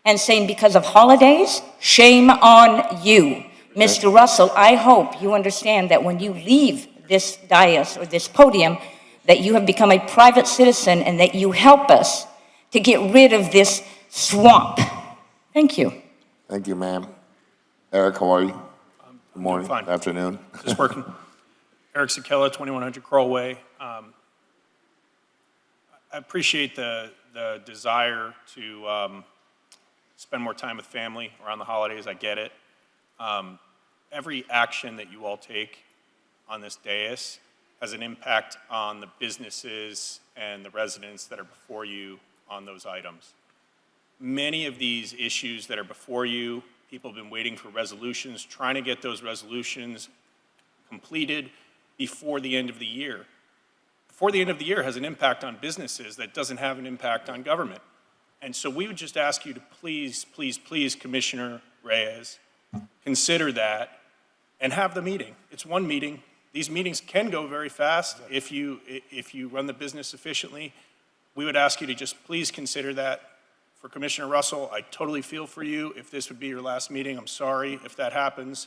and saying because of holidays? Shame on you. Mr. Russell, I hope you understand that when you leave this dais or this podium, that you have become a private citizen and that you help us to get rid of this swamp. Thank you. Thank you, ma'am. Eric, how are you? Good morning. fine. Good afternoon. Just working. Eric Sakella, 2100 Kroll Way. I appreciate the desire to spend more time with family around the holidays. I get it. Every action that you all take on this dais has an impact on the businesses and the residents that are before you on those items. Many of these issues that are before you, people have been waiting for resolutions, trying to get those resolutions completed before the end of the year. Before the end of the year has an impact on businesses that doesn't have an impact on government. And so we would just ask you to please, please, please, Commissioner Reyes, consider that and have the meeting. It's one meeting. These meetings can go very fast if you run the business efficiently. We would ask you to just please consider that. For Commissioner Russell, I totally feel for you. If this would be your last meeting, I'm sorry if that happens.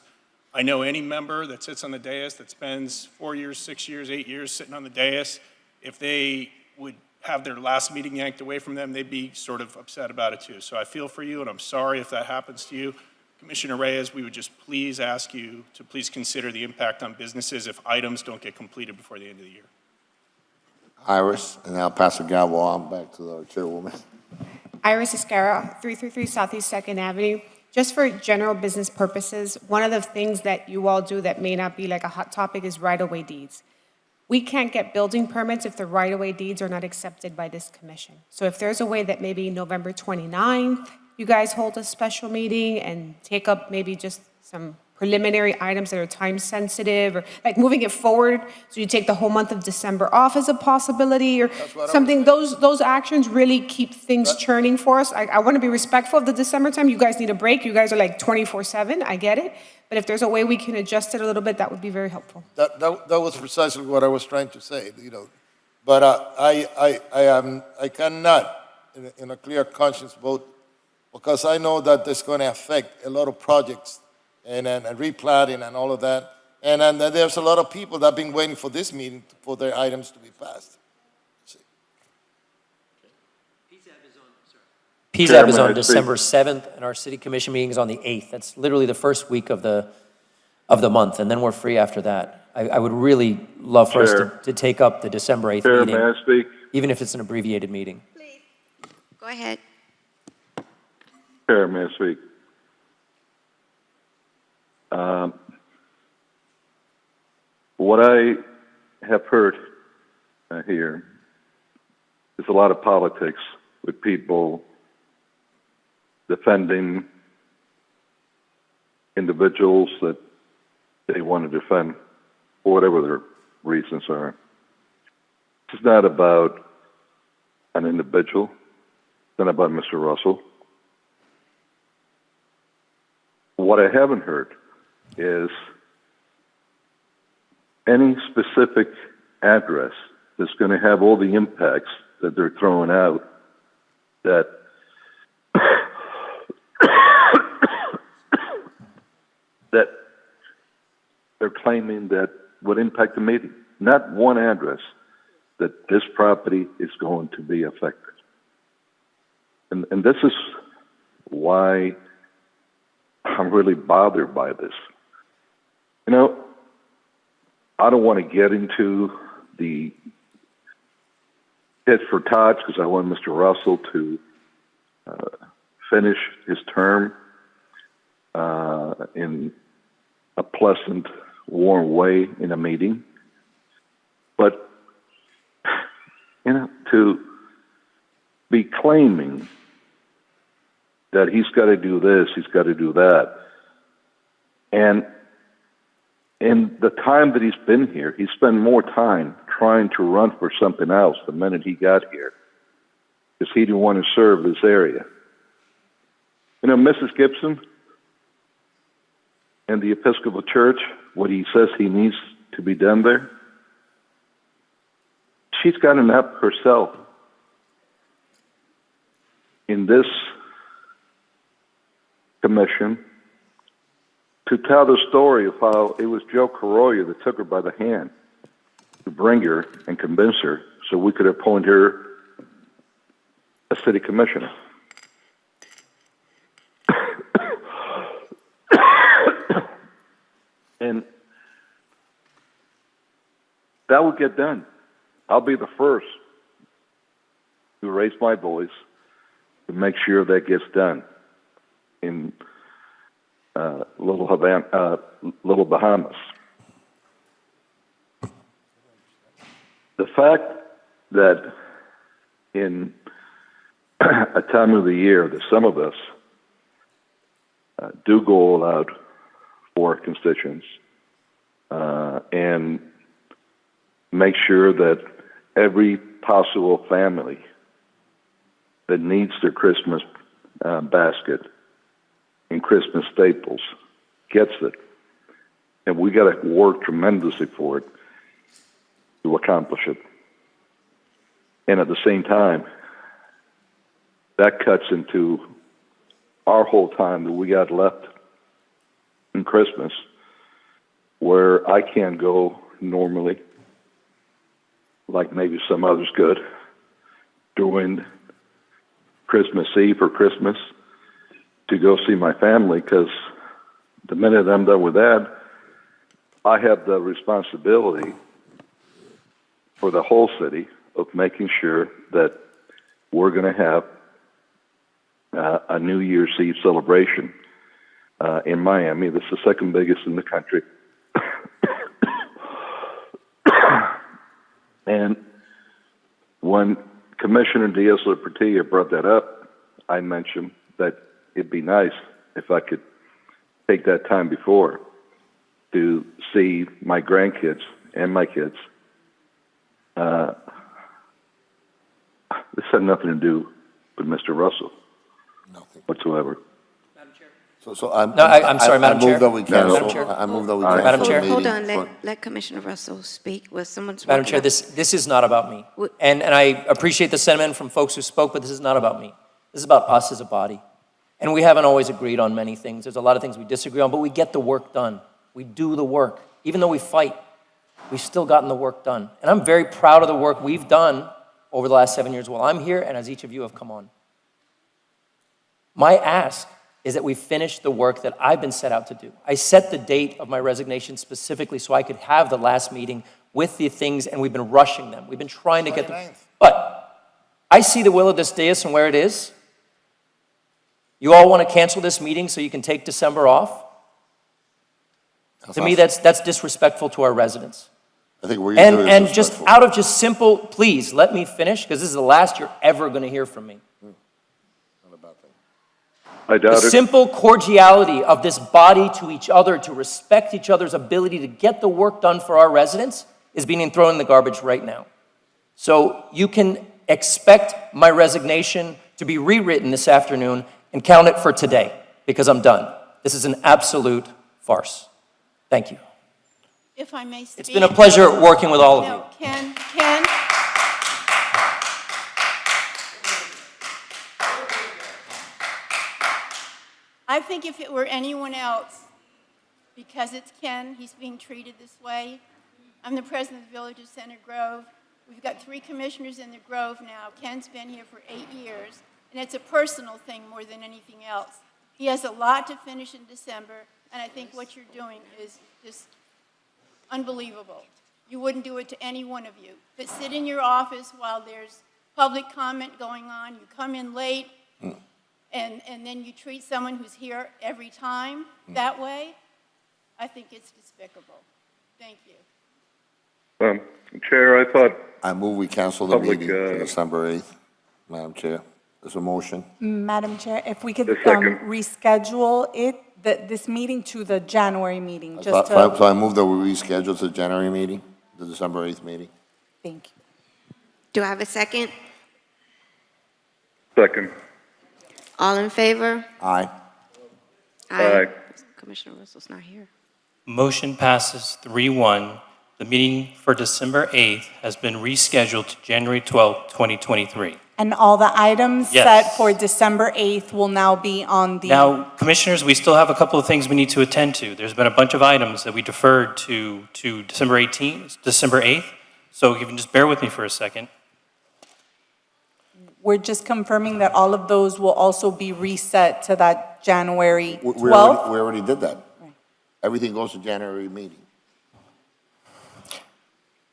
I know any member that sits on the dais that spends 4 years, 6 years, 8 years sitting on the dais, if they would have their last meeting yanked away from them, they'd be sort of upset about it too. So I feel for you, and I'm sorry if that happens to you. Commissioner Reyes, we would just please ask you to please consider the impact on businesses if items don't get completed before the end of the year. Iris, and I'll pass the gavel on back to the chairwoman. Iris Escara, 333 Southeast 2nd Avenue. Just for general business purposes, one of the things that you all do that may not be like a hot topic is right-of-way deeds. We can't get building permits if the right-of-way deeds are not accepted by this commission. So if there's a way that maybe November 29th, you guys hold a special meeting and take up maybe just some preliminary items that are time sensitive, or like moving it forward, so you take the whole month of December off as a possibility, or something. Those actions really keep things churning for us. I want to be respectful of the December time. You guys need a break. You guys are like 24/7. I get it. But if there's a way we can adjust it a little bit, that would be very helpful. That was precisely what I was trying to say, But I cannot, in a clear conscience, vote, because I know that it's going to affect a lot of projects and replatting and all of that. And then there's a lot of people that have been waiting for this meeting for their items to be passed. PZAB is on December 7th, and our city commission meeting is on the 8th. That's literally the first week of the month, and then we're free after that. I would really love for us to take up the December 8th meeting. May I speak? Even if it's an abbreviated meeting. Please, go ahead. Chair, may I speak? What I have heard here is a lot of politics with people defending individuals that they want to defend for whatever their reasons are. It's not about an individual. It's not about Mr. Russell. What I haven't heard is any specific address that's going to have all the impacts that they're throwing out that that they're claiming that would impact the meeting. Not one address that this property is going to be affected. And this is why I'm really bothered by this. You know, I don't want to get into the tit for tats because I want Mr. Russell to finish his term in a pleasant, warm way in a meeting. But, you know, to be claiming that he's got to do this, he's got to do that. And in the time that he's been here, he spent more time trying to run for something else the minute he got here, because he didn't want to serve this area. You know, Mrs. Gibson and the Episcopal Church, what he says he needs to be done there, she's gotten up herself in this commission to tell the story of how it was Joe Carollo that took her by the hand to bring her and convince her so we could appoint her a city commissioner. And that would get done. I'll be the first to raise my voice to make sure that gets done in Little Bahamas. The fact that in a time of the year that some of us do go all out for constituents and make sure that every possible family that needs their Christmas basket and Christmas staples gets it. And we got to work tremendously for it to accomplish it. And at the same time, that cuts into our whole time that we got left in Christmas, where I can't go normally, like maybe some others could, during Christmas Eve or Christmas to go see my family, because the minute I'm done with that, I have the responsibility for the whole city of making sure that we're going to have a New Year's Eve celebration in Miami. This is the second biggest in the country. And when Commissioner Diaz-Portilla brought that up, I mentioned that it'd be nice if I could take that time before to see my grandkids and my kids. This had nothing to do with Mr. Russell. Nothing whatsoever. I'm sorry, Madam Chair. I move that we cancel. Madam Chair. I move that we Madam cancel Chair. the Hold meeting. on, let Commissioner Russell speak. Was someone's Madam Chair, this is not about me. And I appreciate the sentiment from folks who spoke, but this is not about me. This is about us as a body. And we haven't always agreed on many things. There's a lot of things we disagree on, but we get the work done. We do the work. Even though we fight, we've still gotten the work done. And I'm very proud of the work we've done over the last 7 years while I'm here and as each of you have come on. My ask is that we finish the work that I've been set out to do. I set the date of my resignation specifically so I could have the last meeting with the things, and we've been rushing them. We've been trying to get them. But I see the will of this dais and where it is. You all want to cancel this meeting so you can take December off? To me, that's disrespectful to our residents. I think we're doing And this just out of just simple, please, let me finish, because this is the last you're ever going to hear from me. I The doubt it. simple cordiality of this body to each other, to respect each other's ability to get the work done for our residents, is being thrown in the garbage right now. So you can expect my resignation to be rewritten this afternoon and count it for today, because I'm done. This is an absolute farce. Thank you. If I may speak. It's been a pleasure working with all of you. No, Ken, I think if it were anyone else, because it's Ken, he's being treated this way. I'm the president of the Village of Center Grove. We've got 3 commissioners in the Grove now. Ken's been here for 8 years, and it's a personal thing more than anything else. He has a lot to finish in December, and I think what you're doing is just unbelievable. You wouldn't do it to any one of you. But sit in your office while there's public comment going on, you come in late, and then you treat someone who's here every time that way, I think it's despicable. Thank you. Chair, I thought I move we cancel the Public, meeting for December 8th, Madam Chair. There's a motion. Madam Chair, if we could A second. reschedule this meeting to the January meeting, just So to, I move that we reschedule to the January meeting, the December 8th meeting. thank you. Do I have a second? second. All in favor? Aye. Aye. Commissioner Russell's not here. Motion passes 3-1. The meeting for December 8th has been rescheduled to January 12th, 2023. And all the items Yes. set for December 8th will now be on the... Now, Commissioners, we still have a couple of things we need to attend to. There's been a bunch of items that we deferred to December 8th. So if you can just bear with me for a second. We're just confirming that all of those will also be reset to that January We 12th. already did that. Everything goes to January meeting.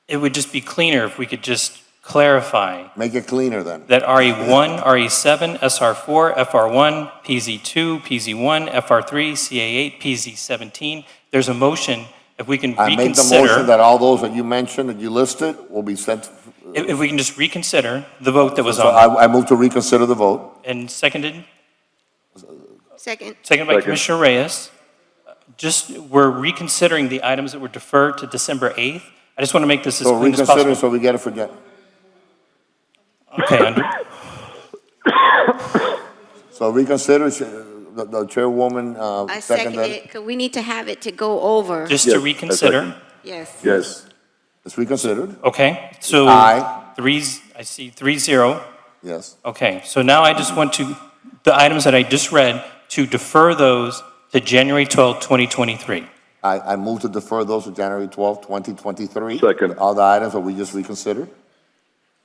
It would just be cleaner if we could just clarify Make it cleaner then. that RE1, RE7, SR4, FR1, PZ2, PZ1, FR3, CA8, PZ17. There's a motion, if we can I make the reconsider. motion that all those that you mentioned, that you listed, will be sent. If we can just reconsider the vote that was So on there. I move to reconsider the vote. And seconded Second. by Second. Commissioner Reyes. We're reconsidering the items that were deferred to December 8th. I just want to make this as So clean as reconsider, possible. so we get it for Okay, So reconsider, the chairwoman, I second seconded. it, because we need to have it to go over. just Yes, to I reconsider. second. Yes. Yes. It's reconsidered. Okay, so Aye. I see 3-0. Yes. Okay, so now I just want the items that I just read, to defer those to January 12th, 2023. I move to defer those to January 12th, 2023. Second. All the items that we just reconsidered.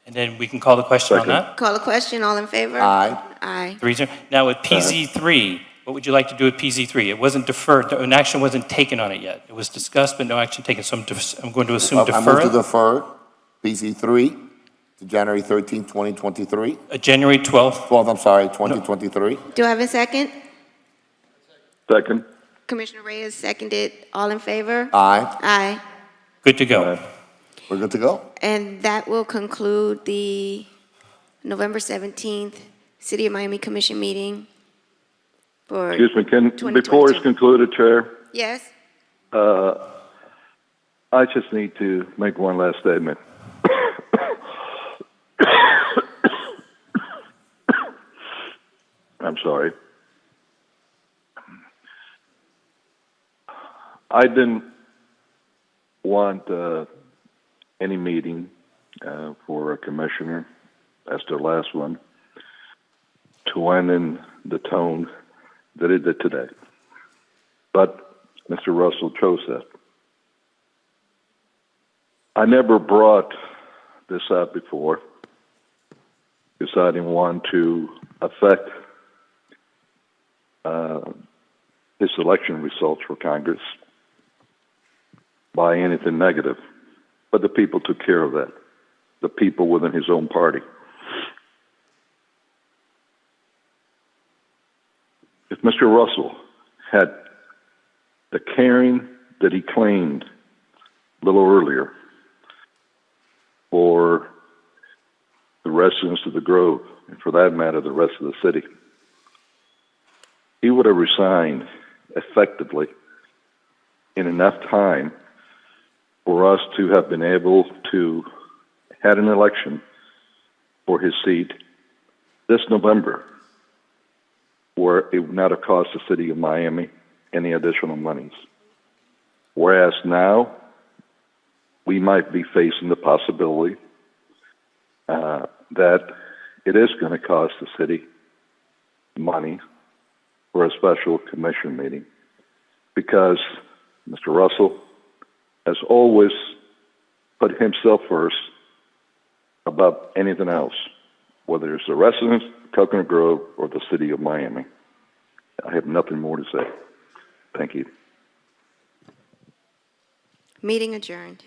And then we can call the question on Second. that. Call a question, all in favor? Aye. Aye. 3-0. Now with PZ3, what would you like to do with PZ3? It wasn't deferred, an action wasn't taken on it yet. It was discussed, but no action taken, so I'm going to assume I defer move to it. defer PC3 to January 13th, 2023. January 12th. 2023. Do I have a second? Second. Commissioner Reyes seconded. All in favor? Aye. Aye. Good to go. We're good to go? And that will conclude the November 17th City of Miami Commission meeting for, Excuse me, before 2022. it's concluded, Chair, yes? I just need to make one last statement. I'm sorry. I didn't want any meeting for a commissioner, that's the last one, to end in the tone that it did today. But Mr. Russell chose that. I never brought this up before because I didn't want to affect his election results for Congress by anything negative. But the people took care of that, the people within his own party. If Mr. Russell had the caring that he claimed a little earlier for the residents of the Grove, and for that matter, the rest of the city. He would have resigned effectively in enough time for us to have been able to had an election for his seat this November, where it would not have cost the city of Miami any additional monies. Whereas now, we might be facing the possibility that it is going to cost the city money for a special commission meeting, because Mr. Russell has always put himself first above anything else, whether it's the residents of Coconut Grove or the city of Miami. I have nothing more to say. Thank you. Meeting adjourned.